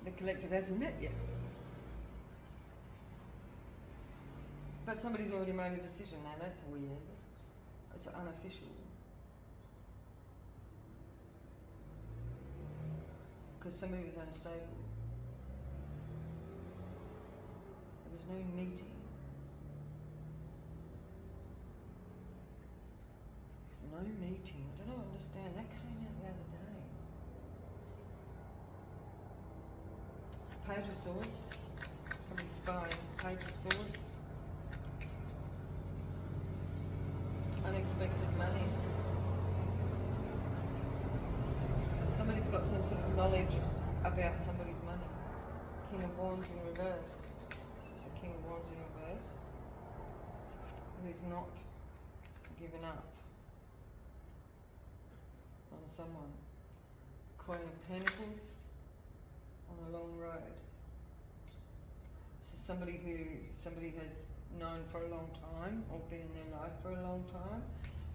the collective hasn't met yet. But somebody's already made a decision. Now that's weird. It's unofficial. Because somebody was unstable. There was no meeting. No meeting. I don't understand. That came out the other day. Page of Swords. Somebody's spying. Page of Swords. Unexpected money. Somebody's got some sort of knowledge about somebody's money. King of Wands in reverse. It's a King of Wands in reverse. Who's not given up on someone. Queen of Pentacles on a long road. This is somebody has known for a long time or been in their life for a long time.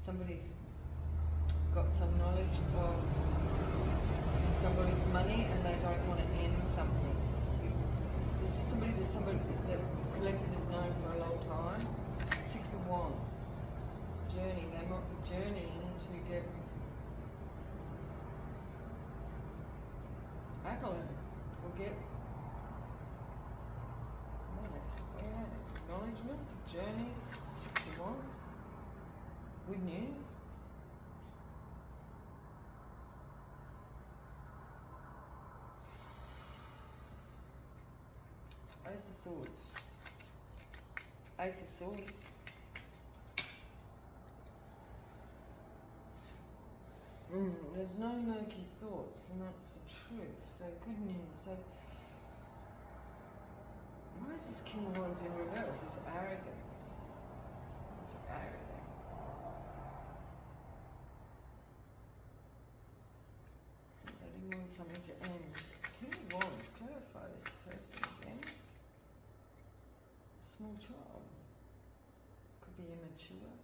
Somebody's got some knowledge of somebody's money and they don't want to end something. This is somebody that collected has known for a long time. Six of Wands. Journey. They might be journeying to get accolades or get acknowledgement. Journey. Six of Wands. Good news. Ace of Swords. Ace of Swords. There's no murky thoughts, and that's the truth. So good news. So why is this King of Wands in reverse? This arrogance. It's arrogant. They didn't want something to end. King of Wands, clarify this person again. Small child. Could be immature.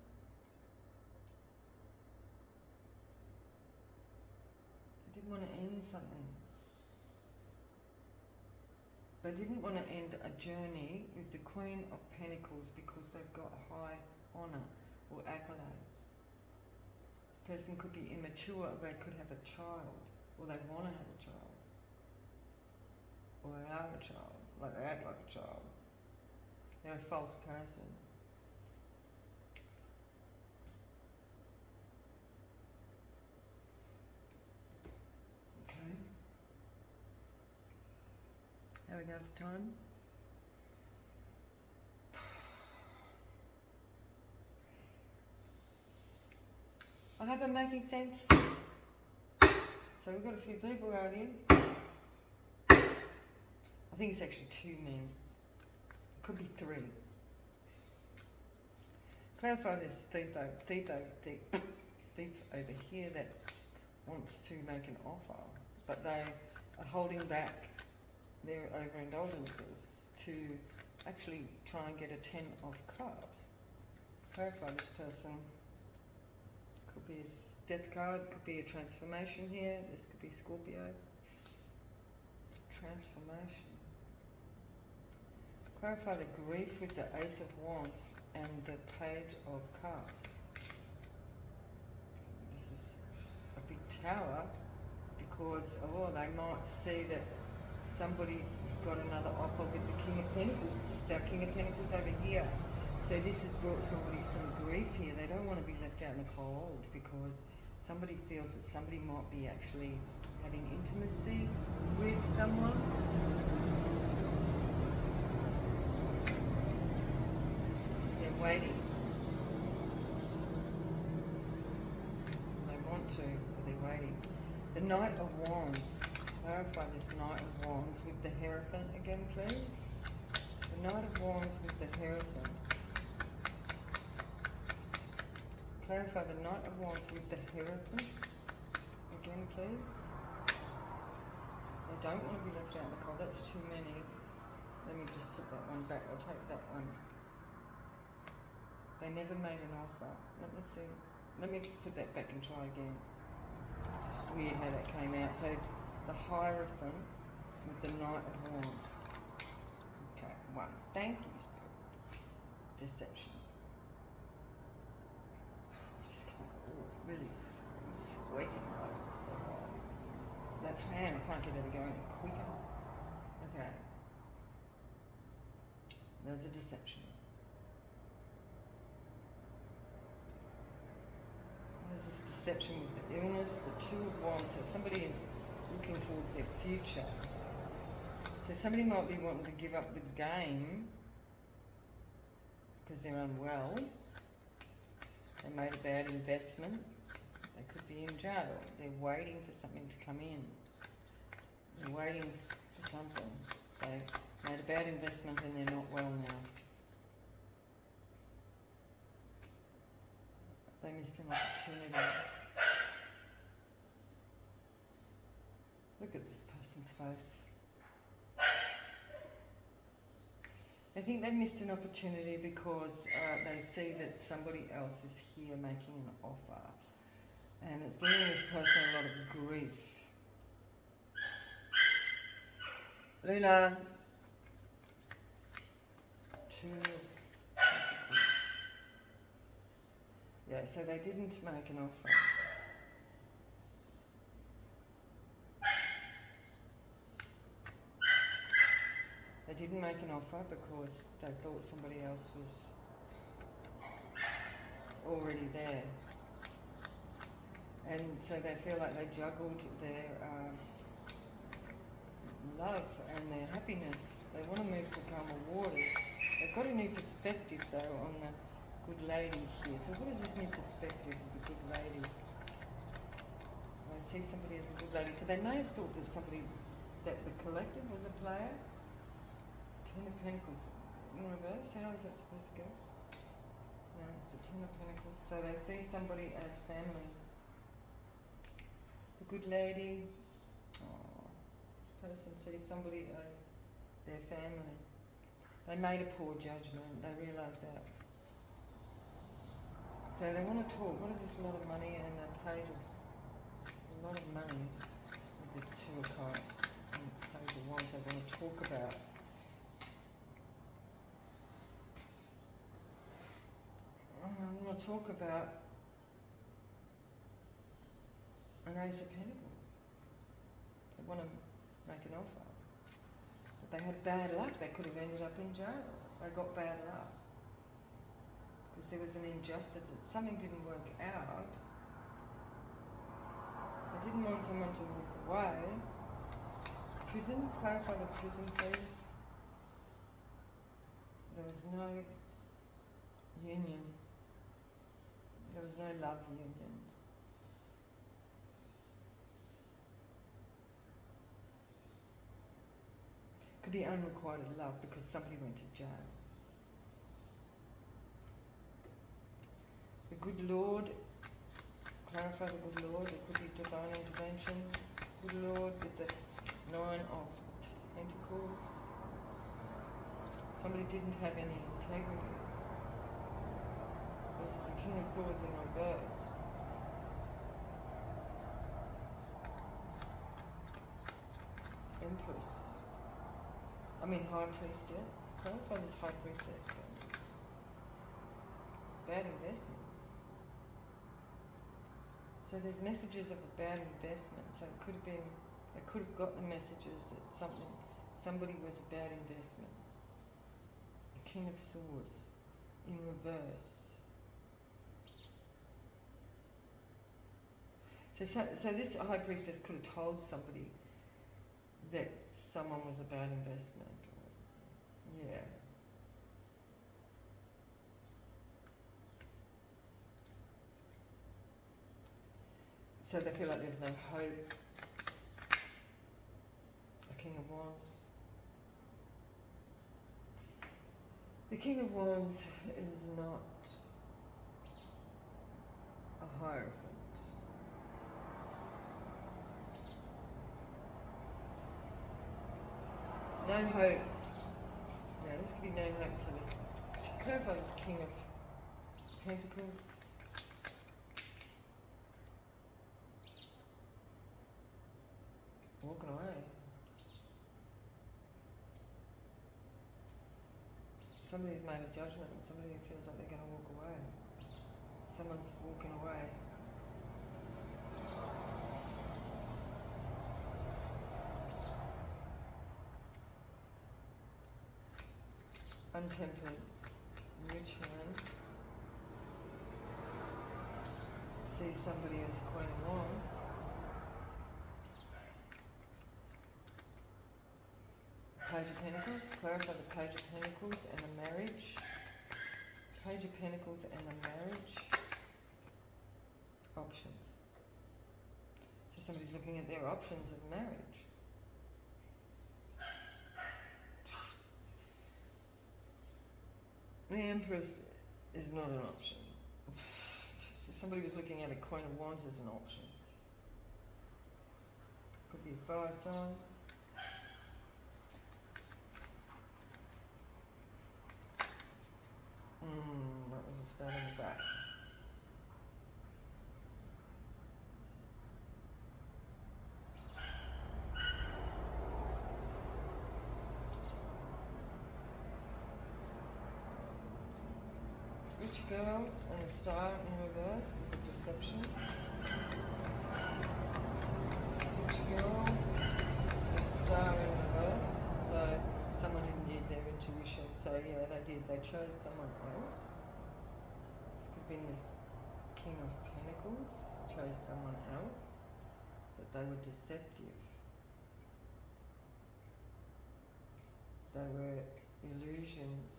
They didn't want to end something. They didn't want to end a journey with the Queen of Pentacles because they've got high honour or accolades. This person could be immature, they could have a child, or they want to have a child, or they are a child, like they act like a child. They're a false person. Okay. How we go for time? I hope I'm making sense. So we've got a few people out here. I think it's actually two men. It could be three. Clarify this thief over here that wants to make an offer, but they are holding back their overindulgences to actually try and get a 10 of cups. Clarify this person. Could be a death card, could be a transformation here. This could be Scorpio. Transformation. Clarify the grief with the Ace of Wands and the Page of Cups. This is a big tower because, they might see that somebody's got another offer with the King of Pentacles. This is our King of Pentacles over here. So this has brought somebody some grief here. They don't want to be left out in the cold because somebody feels that somebody might be actually having intimacy with someone. They're waiting. They want to, but they're waiting. The Knight of Wands. Clarify this Knight of Wands with the Hierophant again, please. The Knight of Wands with the Hierophant. Clarify the Knight of Wands with the Hierophant again, please. They don't want to be left out in the cold. That's too many. Let me just put that one back. I'll take that one. They never made an offer. Let me see. Let me put that back and try again. Just weird how that came out. So the Hierophant with the Knight of Wands. Okay, one. Thank you, Spirit. Deception. Really sweating like this. So that's man, I can't get it going quicker. Okay. There's a deception. There's this deception with the illness, the Two of Wands. So somebody is looking towards their future. So somebody might be wanting to give up the game because they're unwell. They made a bad investment. They could be in jail. They're waiting for something to come in. They're waiting for something. They made a bad investment and they're not well now. They missed an opportunity. Look at this person's face. I think they missed an opportunity because they see that somebody else is here making an offer. And it's bringing this person a lot of grief. Luna, Two of Pentacles. Yeah, so they didn't make an offer. They didn't make an offer because they thought somebody else was already there. And so they feel like they juggled their love and their happiness. They want to move to calmer waters. They've got a new perspective though on the good lady here. So what is this new perspective of the good lady? I see somebody as a good lady. So they may have thought that somebody, that the collective was a player. Ten of Pentacles in reverse. How is that supposed to go? No, it's the Ten of Pentacles. So they see somebody as family. The good lady. Oh, this person sees somebody as their family. They made a poor judgment. They realise that. So they want to talk. What is this? A lot of money and a page of a lot of money with this Two of Cups and Page of Wands. They want to talk about. I want to talk about an Ace of Pentacles. They want to make an offer. But they had bad luck. They could have ended up in jail. They got bad luck. Because there was an injustice that something didn't work out. They didn't want someone to walk away. Prison? Clarify the prison, please. There was no union. There was no love union. Could be unrequited love because somebody went to jail. The good Lord, clarify the good Lord, it could be divine intervention. Good Lord with the Nine of Pentacles. Somebody didn't have any integrity. This is the King of Swords in reverse. Empress. High Priestess. Clarify this High Priestess. Bad investment. So there's messages of a bad investment. So it could have been, they could have got the messages that somebody was a bad investment. The King of Swords in reverse. So this High Priestess could have told somebody that someone was a bad investment. Yeah. So they feel like there's no hope. The King of Wands. The King of Wands is not a Hierophant. No hope. No, this could be no hope for this. Clarify this King of Pentacles. Walking away. Somebody's made a judgment and somebody feels like they're going to walk away. Someone's walking away. Untempered rich man. See somebody as a Queen of Wands. Page of Pentacles. Clarify the Page of Pentacles and the marriage. Page of Pentacles and the marriage. Options. So somebody's looking at their options of marriage. The Empress is not an option. So somebody was looking at a Queen of Wands as an option. Could be a fire sign. That was a stab in the back. Rich girl and a star in reverse, the deception. Rich girl, a star in reverse. So someone didn't use their intuition. So yeah, they did. They chose someone else. This could have been this King of Pentacles, chose someone else, but they were deceptive. They were illusions.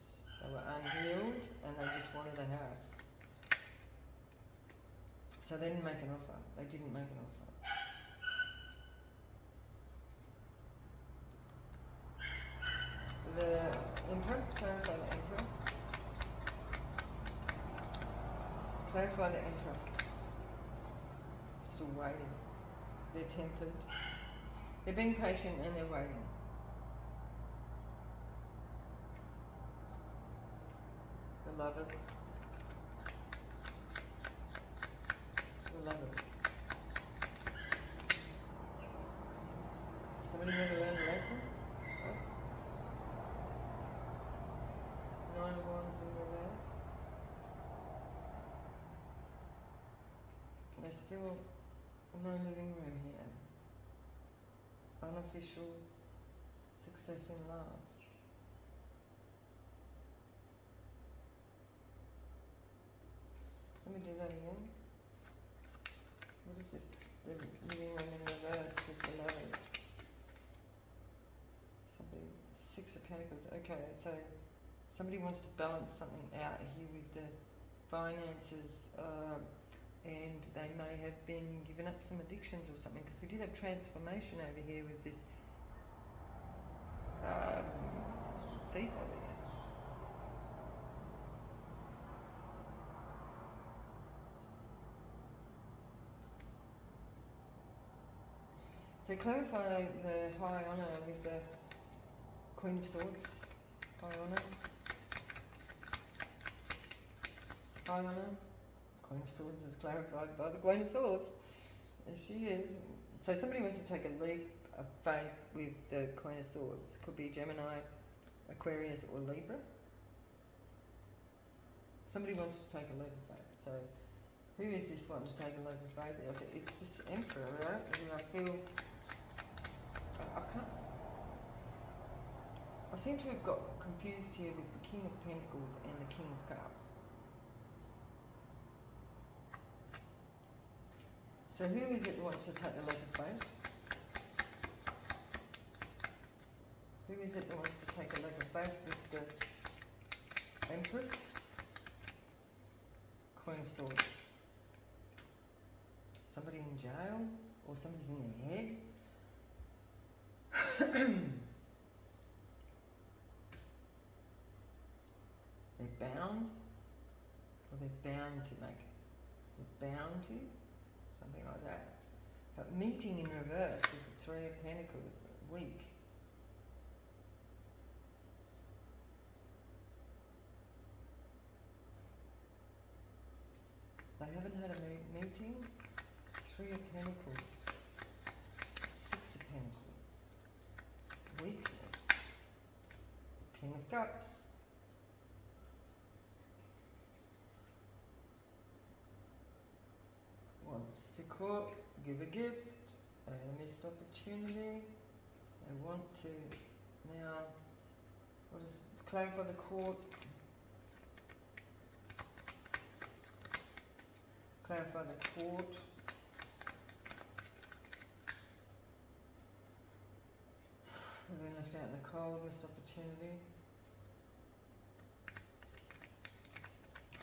They were unhealed and they just wanted a house. So they didn't make an offer. They didn't make an offer. The Emperor, clarify the Emperor. Clarify the Emperor. Still waiting. They're tempered. They're being patient and they're waiting. The Lovers. The Lovers. Somebody never learned a lesson? Nine of Wands in reverse. There's still no living room here. Unofficial success in love. Let me do that again. What is this? The living room in reverse with the Lovers. Somebody, Six of Pentacles. Okay, so somebody wants to balance something out here with the finances, and they may have been given up some addictions or something, because we did have transformation over here with this thief over here. So clarify the High Honour with the Queen of Swords. High Honour. High Honour. Queen of Swords is clarified by the Queen of Swords. There she is. So somebody wants to take a leap of faith with the Queen of Swords. Could be Gemini, Aquarius or Libra. Somebody wants to take a leap of faith. So who is this one to take a leap of faith? It's this Emperor, right? Who I feel... I can't... I seem to have got confused here with the King of Pentacles and the King of Cups. So who is it that wants to take the leap of faith? Who is it that wants to take a leap of faith with the Empress? Queen of Swords. Somebody in jail? Or somebody's in their head? They're bound? Or they're bound to make it? They're bound to? Something like that. But meeting in reverse with the Three of Pentacles, weak. They haven't had a meeting. Three of Pentacles. Six of Pentacles. Weakness. King of Cups. Wants to court, give a gift, a missed opportunity. They want to now, what is clarify the court? Clarify the court. They've been left out in the cold, missed opportunity.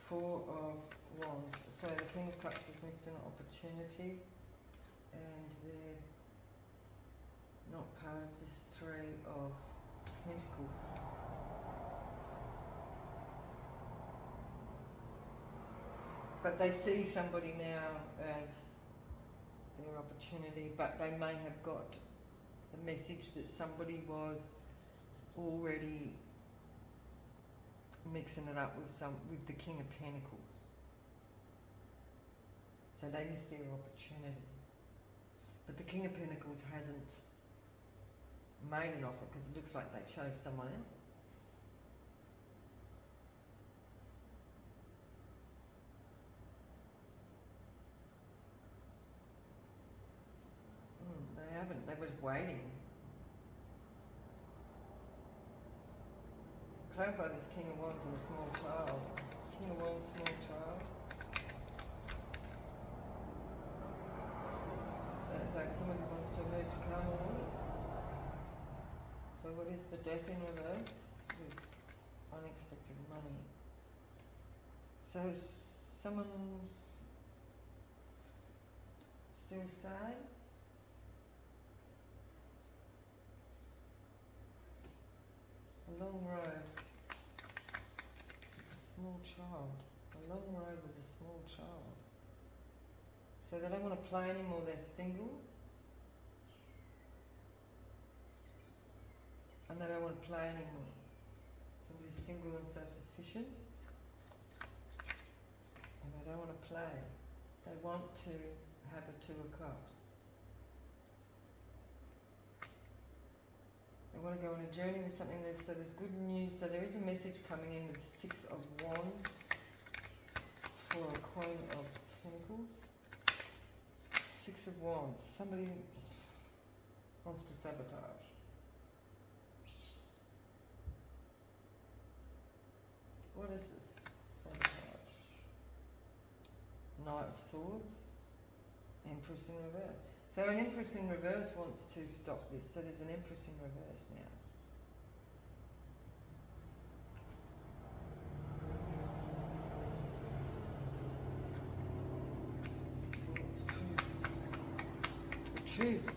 Four of Wands. So the King of Cups has missed an opportunity and they're not part of this Three of Pentacles. But they see somebody now as their opportunity, but they may have got the message that somebody was already mixing it up with the King of Pentacles. So they missed their opportunity. But the King of Pentacles hasn't made an offer because it looks like they chose someone else. was waiting. Clarify this King of Wands and a small child. King of Wands, small child. It's like somebody wants to move to calmer waters. So what is the Death in reverse? With unexpected money. So someone's still sad. A long road. A small child. A long road with a small child. So they don't want to play anymore, they're single. And they don't want to play anymore. Somebody's single and self-sufficient. And they don't want to play. They want to have a Two of Cups. They want to go on a journey with something. So there's good news. So there is a message coming in with Six of Wands for a Queen of Pentacles. Six of Wands. Somebody wants to sabotage. What is this? Sabotage. Knight of Swords. Empress in reverse. So an Empress in reverse wants to stop this. So there's an Empress in reverse now. What's truth? The truth.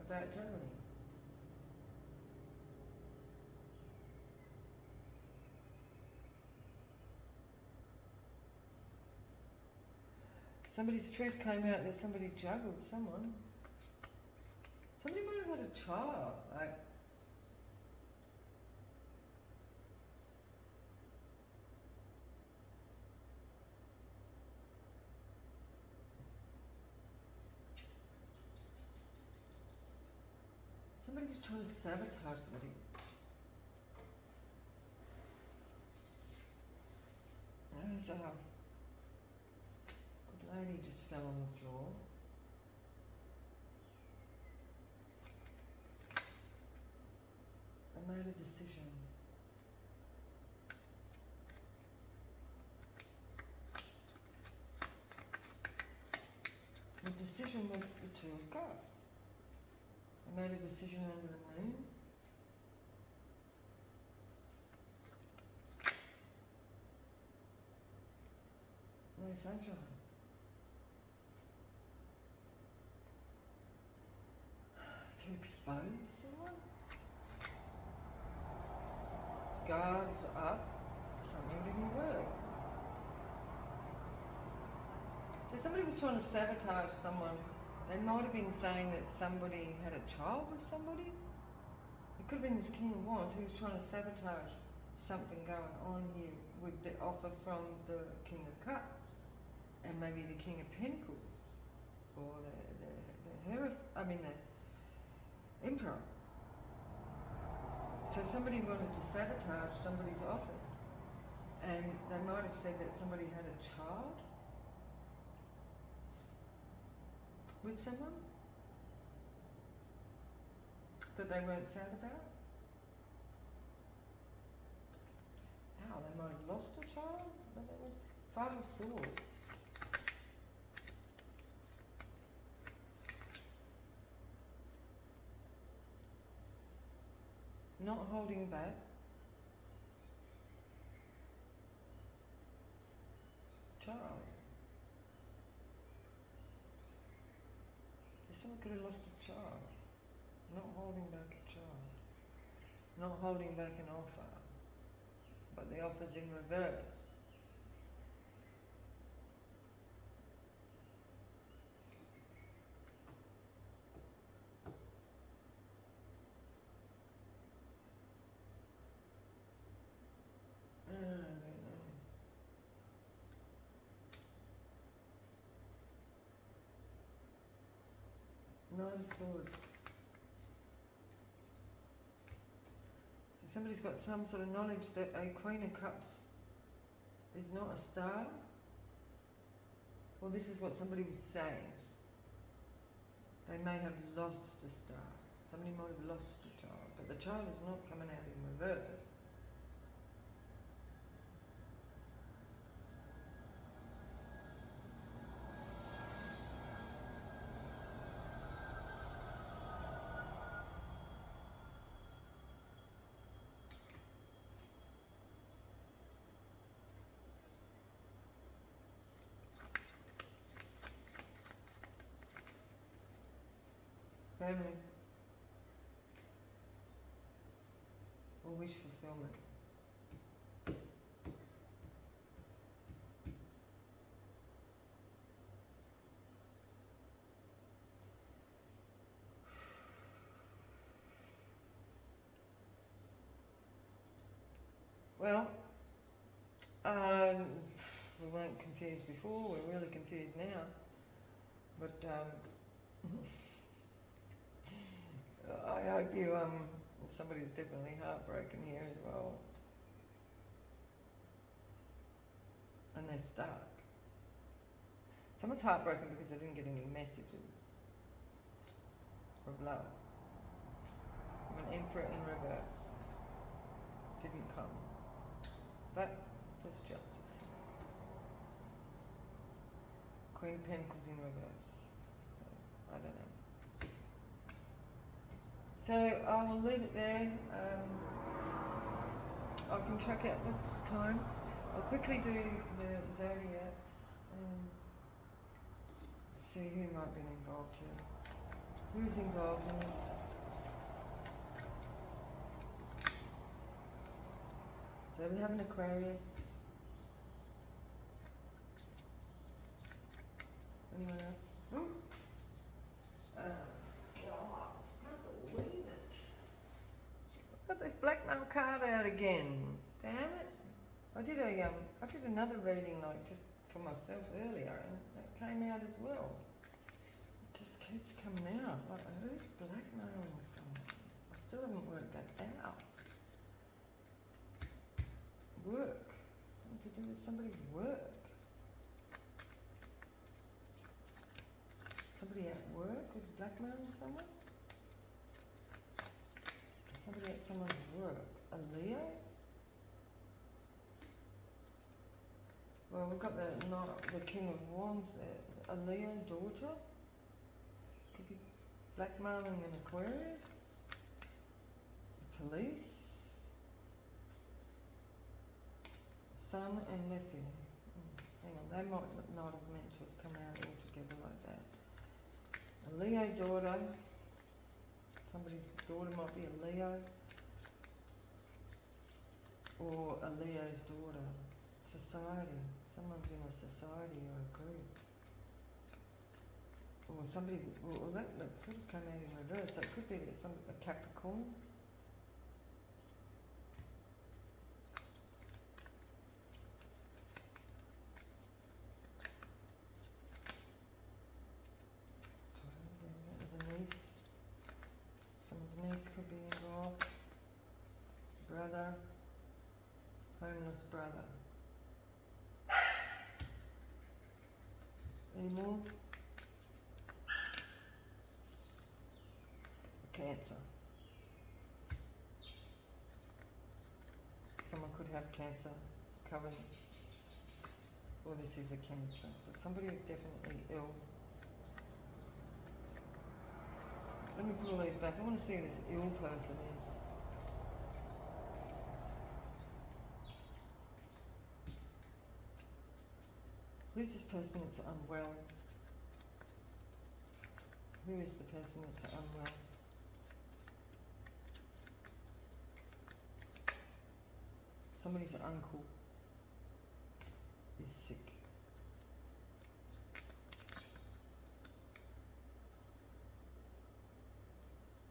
About juggling. Somebody's truth came out that somebody juggled someone. Somebody might have had a child. Like, somebody was trying to sabotage somebody. There's a good lady just fell on the floor. I made a decision. The decision was the Two of Cups. I made a decision under the moon. No sunshine. To expose someone. Guards up. Something didn't work. So somebody was trying to sabotage someone. They might have been saying that somebody had a child with somebody. It could have been this King of Wands who was trying to sabotage something going on here with the offer from the King of Cups and maybe the King of Pentacles or the Emperor. So somebody wanted to sabotage somebody's office, and they might have said that somebody had a child with someone that they weren't sad about. How they might have lost a child, but they were Five of Swords. Not holding back. Child. Someone could have lost a child. Not holding back a child. Not holding back an offer. But the offer's in reverse. Nine of Swords. So somebody's got some sort of knowledge that a Queen of Cups is not a star. Well, this is what somebody was saying. They may have lost a star. Somebody might have lost a child, but the child is not coming out in reverse. Family or wish fulfillment. Well, we weren't confused before, we're really confused now. But I hope you, somebody's definitely heartbroken here as well. And they're stuck. Someone's heartbroken because they didn't get any messages of love. An emperor in reverse. Didn't come. But there's justice. Queen Pentacles in reverse. I don't know. So I will leave it there. I can track out what's the time. I'll quickly do the zodiacs and see who might be involved here. Who's involved in this? So we have an Aquarius. Anyone else? Oh, God, I can't believe it. Got this blackmail card out again. Damn it! I did another reading like just for myself earlier, and that came out as well. It just keeps coming out. Like, who's blackmailing someone? I still haven't worked that out. Work. Something to do with somebody's work. Somebody at work is blackmailing someone? Somebody at someone's work. A Leo? Well, we've got the King of Wands there. A Leo daughter? Could be blackmailing an Aquarius? Police? Son and nephew. Hang on, they might not have meant to have come out all together like that. A Leo daughter. Somebody's daughter might be a Leo. Or a Leo's daughter. Society. Someone's in a society or a group. Or somebody, well that sort of came out in reverse, so it could be that a Capricorn. There's a niece. Someone's niece could be involved. Brother. Homeless brother. Any more? Cancer. Someone could have cancer covered. Or this is a cancer. But somebody is definitely ill. Let me put all these back. I want to see who this ill person is. Who's this person that's unwell? Who is the person that's unwell? Somebody's uncle is sick.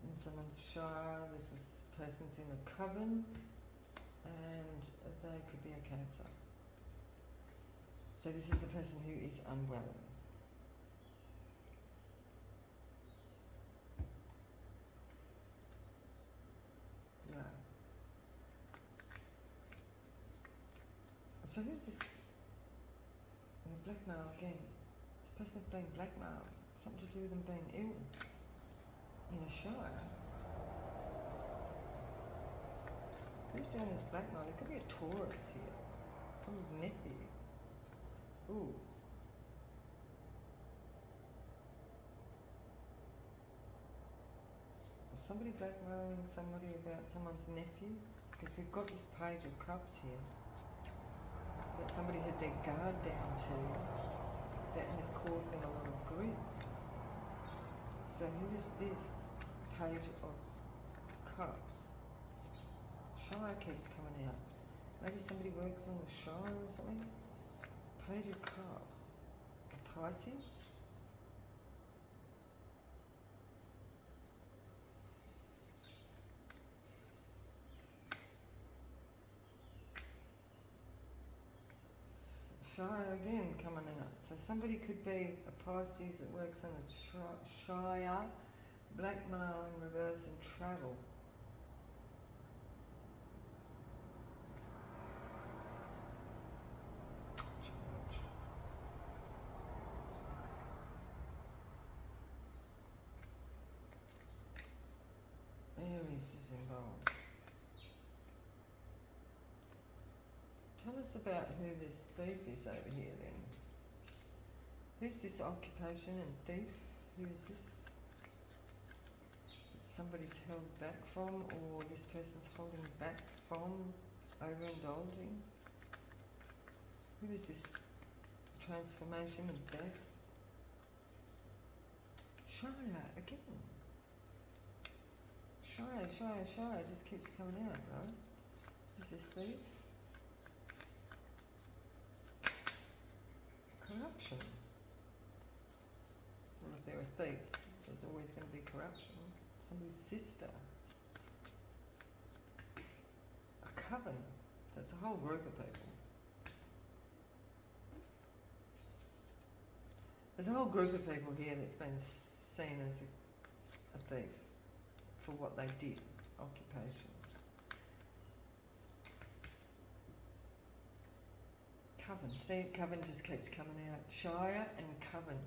And someone's shy. This person's in a coven, and they could be a Cancer. So this is the person who is unwell. Yeah. So who's this? Blackmail again. person's being blackmailed. Something to do with them being ill in a shire. Who's doing this blackmail? There could be a Taurus here. Someone's nephew. Ooh. Was somebody blackmailing somebody about someone's nephew? Because we've got this Page of Cups here. That somebody had their guard down to. That is causing a lot of grief. So who is this Page of Cups? Shire keeps coming out. Maybe somebody works on the Shire or something? Page of Cups. A Pisces? Shire again coming out. So somebody could be a Pisces that works on a Shire, blackmail in reverse and travel. Aries is involved. Tell us about who this thief is over here then. Who's this occupation and thief? Who is this? That somebody's held back from, or this person's holding back from overindulging? Who is this transformation and death? Shire again. Shire just keeps coming out, right? Who's this thief? Corruption. Well, if they're a thief, there's always going to be corruption. Somebody's sister. A coven. That's a whole group of people. There's a whole group of people here that's been seen as a thief for what they did. Occupation. Coven. See, coven just keeps coming out. Shire and coven.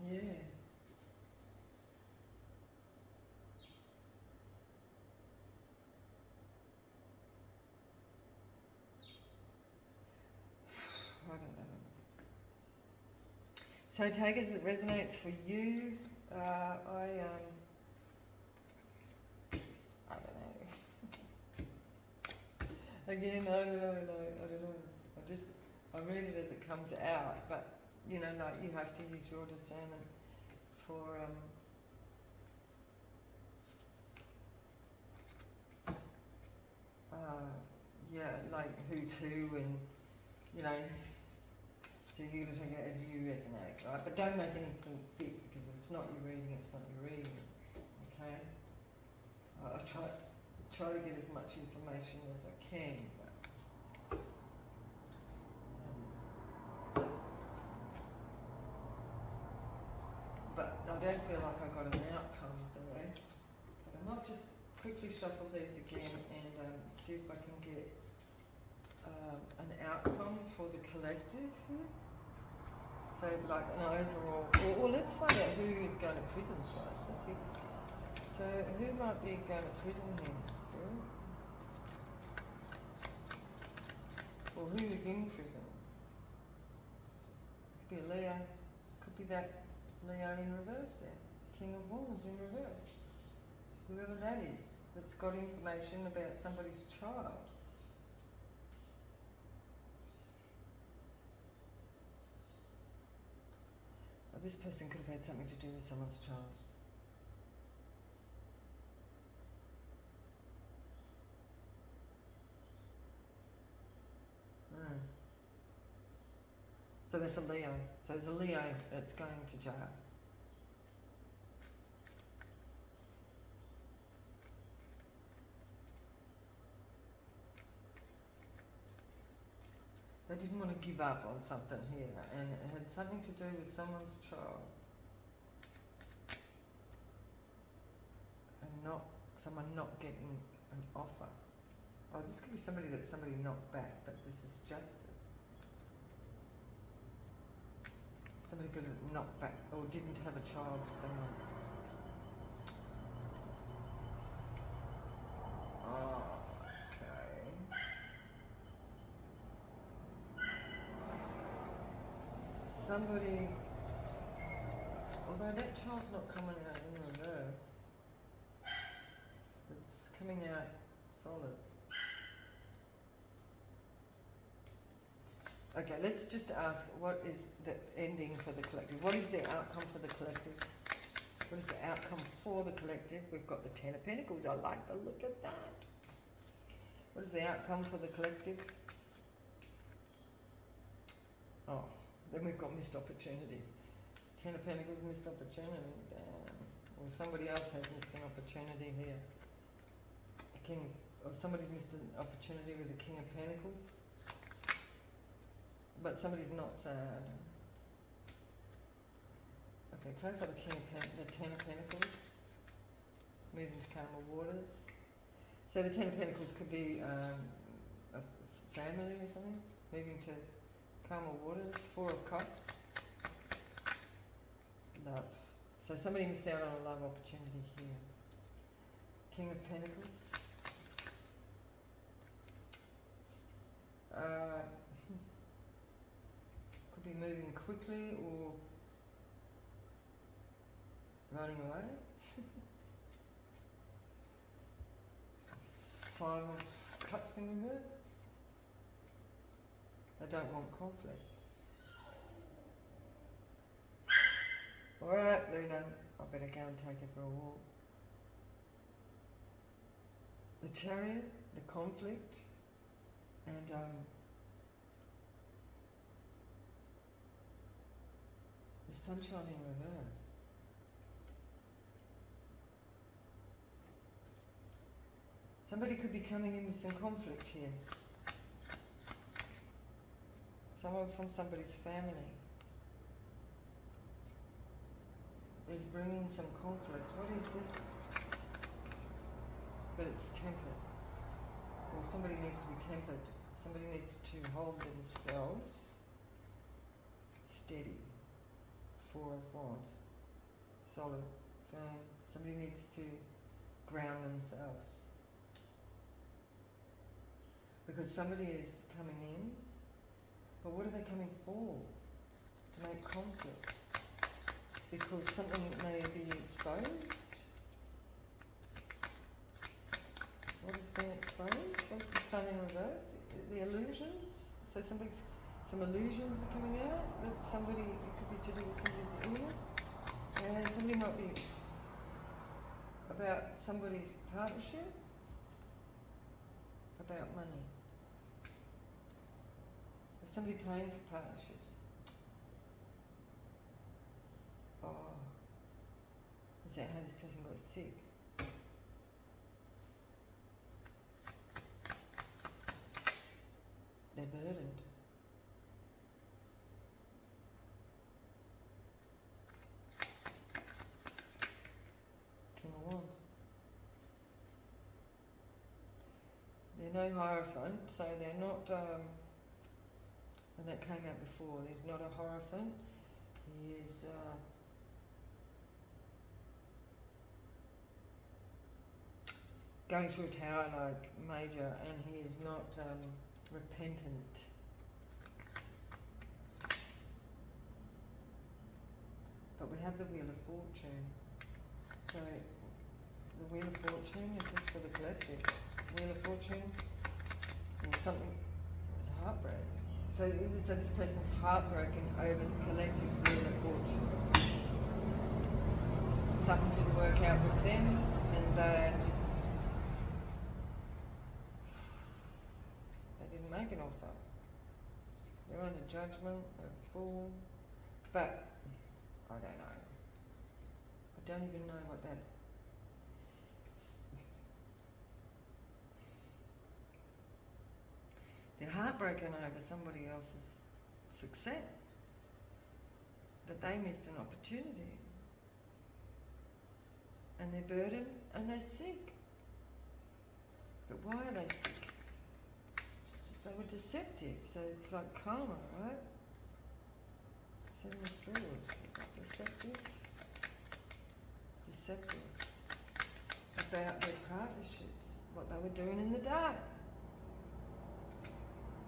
Yeah. I don't know. So take as it resonates for you. I don't know. Again, I don't know. I read it as it comes out, but you know, like you have to use your discernment for yeah, like who's who, and you know, so you got to take it as you resonate, right? But don't make anything fit, because if it's not your reading, it's not your reading. Okay? I try to get as much information as I can, but I don't feel like I got an outcome there. But I might just quickly shuffle these again and see if I can get an outcome for the collective here. So like an overall, or let's find out who is going to prison first. Let's see. So who might be going to prison here, Spirit? Or who is in prison? Could be a Leo. Could be that Leo in reverse there. King of Wands in reverse. Whoever that is, that's got information about somebody's child. Well, this person could have had something to do with someone's child. So there's a Leo. So there's a Leo that's going to jail. They didn't want to give up on something here, and it had something to do with someone's child. And someone not getting an offer. Oh, this could be somebody that somebody knocked back, but this is justice. Somebody could have knocked back or didn't have a child for someone. Okay. Somebody, although that child's not coming out in reverse, it's coming out solid. Okay, let's just ask, what is the ending for the collective? What is the outcome for the collective? What is the outcome for the collective? We've got the Ten of Pentacles. I like the look at that. What is the outcome for the collective? Oh, then we've got missed opportunity. Ten of Pentacles, missed opportunity. Damn. Or somebody else has missed an opportunity here. A king, or somebody's missed an opportunity with the King of Pentacles. But somebody's not sad. Okay, clarify the the Ten of Pentacles. Moving to calmer waters. So the Ten of Pentacles could be a family or something. Moving to calmer waters. Four of Cups. Love. So somebody missed out on a love opportunity here. King of Pentacles. Could be moving quickly or running away. Five of Cups in reverse. They don't want conflict. Alright, Luna, I better go and take her for a walk. The Chariot, the conflict, and the Sunshine in reverse. Somebody could be coming in with some conflict here. Someone from somebody's family is bringing some conflict. What is this? But it's tempered. Or somebody needs to be tempered. Somebody needs to hold themselves steady. Four of Wands. Solid, firm. Somebody needs to ground themselves. Because somebody is coming in, but what are they coming for? To make conflict. Because something may be exposed. What is being exposed? What's the Sun in reverse? The illusions? So some illusions are coming out that somebody, it could be to do with somebody's illness. And somebody might be about somebody's partnership, about money. Is somebody paying for partnerships? Oh, is that how this person got sick? They're burdened. King of Wands. They're no Hierophant, so they're not, and that came out before, there's not a Hierophant. He is, going through a tower like major, and he is not repentant. But we have the Wheel of Fortune. So the Wheel of Fortune is just for the collective. Wheel of Fortune and something with heartbreak. So this person's heartbroken over the collective's Wheel of Fortune. Something didn't work out with them, and they didn't make an offer. They're under judgment, a fool. But I don't know. I don't even know what that. They're heartbroken over somebody else's success, but they missed an opportunity, and they're burdened and they're sick. But why are they sick? So we're deceptive. So it's like karma, right? Seven of Swords. Deceptive. Deceptive. About their partnerships. What they were doing in the dark.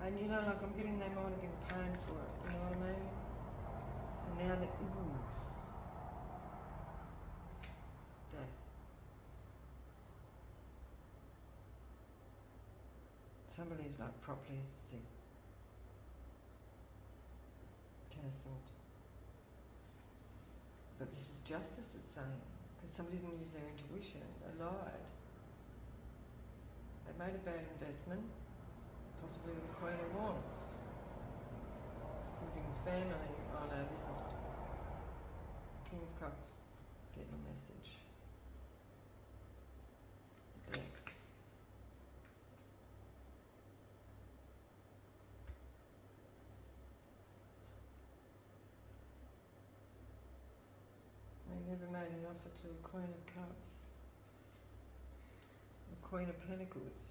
And you know, like I'm getting, they might have been paying for it, you know what I mean? And now that, Death. Somebody's like properly sick. Ten of Swords. But this is justice, it's saying. Because somebody didn't use their intuition, they lied. They made a bad investment, possibly the Queen of Wands. Including family. Oh no, this is King of Cups getting a message. Death. They never made an offer to the Queen of Cups. The Queen of Pentacles.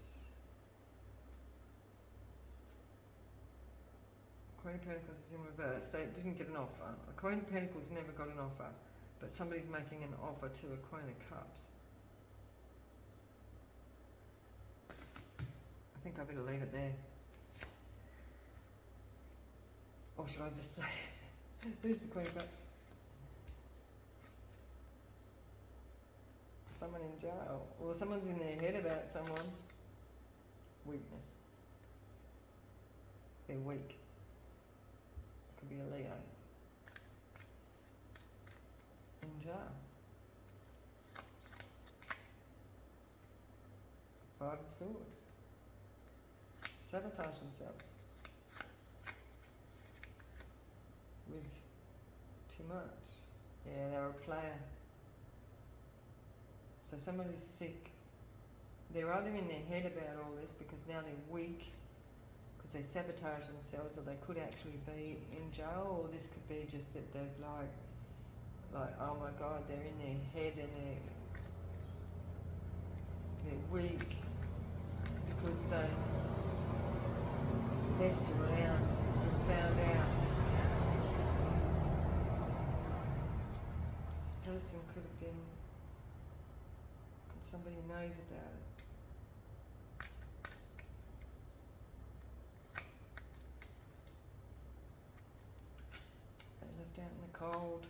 Queen of Pentacles is in reverse. They didn't get an offer. A Queen of Pentacles never got an offer, but somebody's making an offer to a Queen of Cups. I think I better leave it there. Or should I just say, who's the Queen of Cups? Someone in jail. Or someone's in their head about someone. Weakness. They're weak. Could be a Leo. In jail. Five of Swords. Sabotage themselves. With too much. Yeah, they're a player. So somebody's sick. They're either in their head about all this because now they're weak, because they sabotage themselves, or they could actually be in jail, or this could be just that they've like, oh my God, they're in their head and they're weak because they messed around and found out. This person could have been, somebody knows about it. They left out in the cold,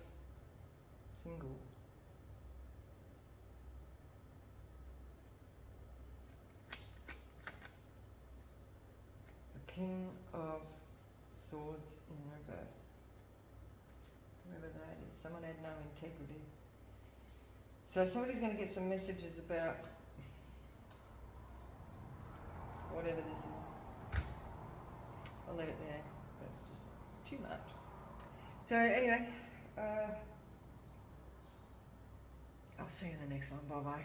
single. The King of Swords in reverse. Whoever that is, someone had no integrity. So somebody's going to get some messages about whatever this is. I'll leave it there. That's just too much. So anyway, I'll see you in the next one. Bye bye.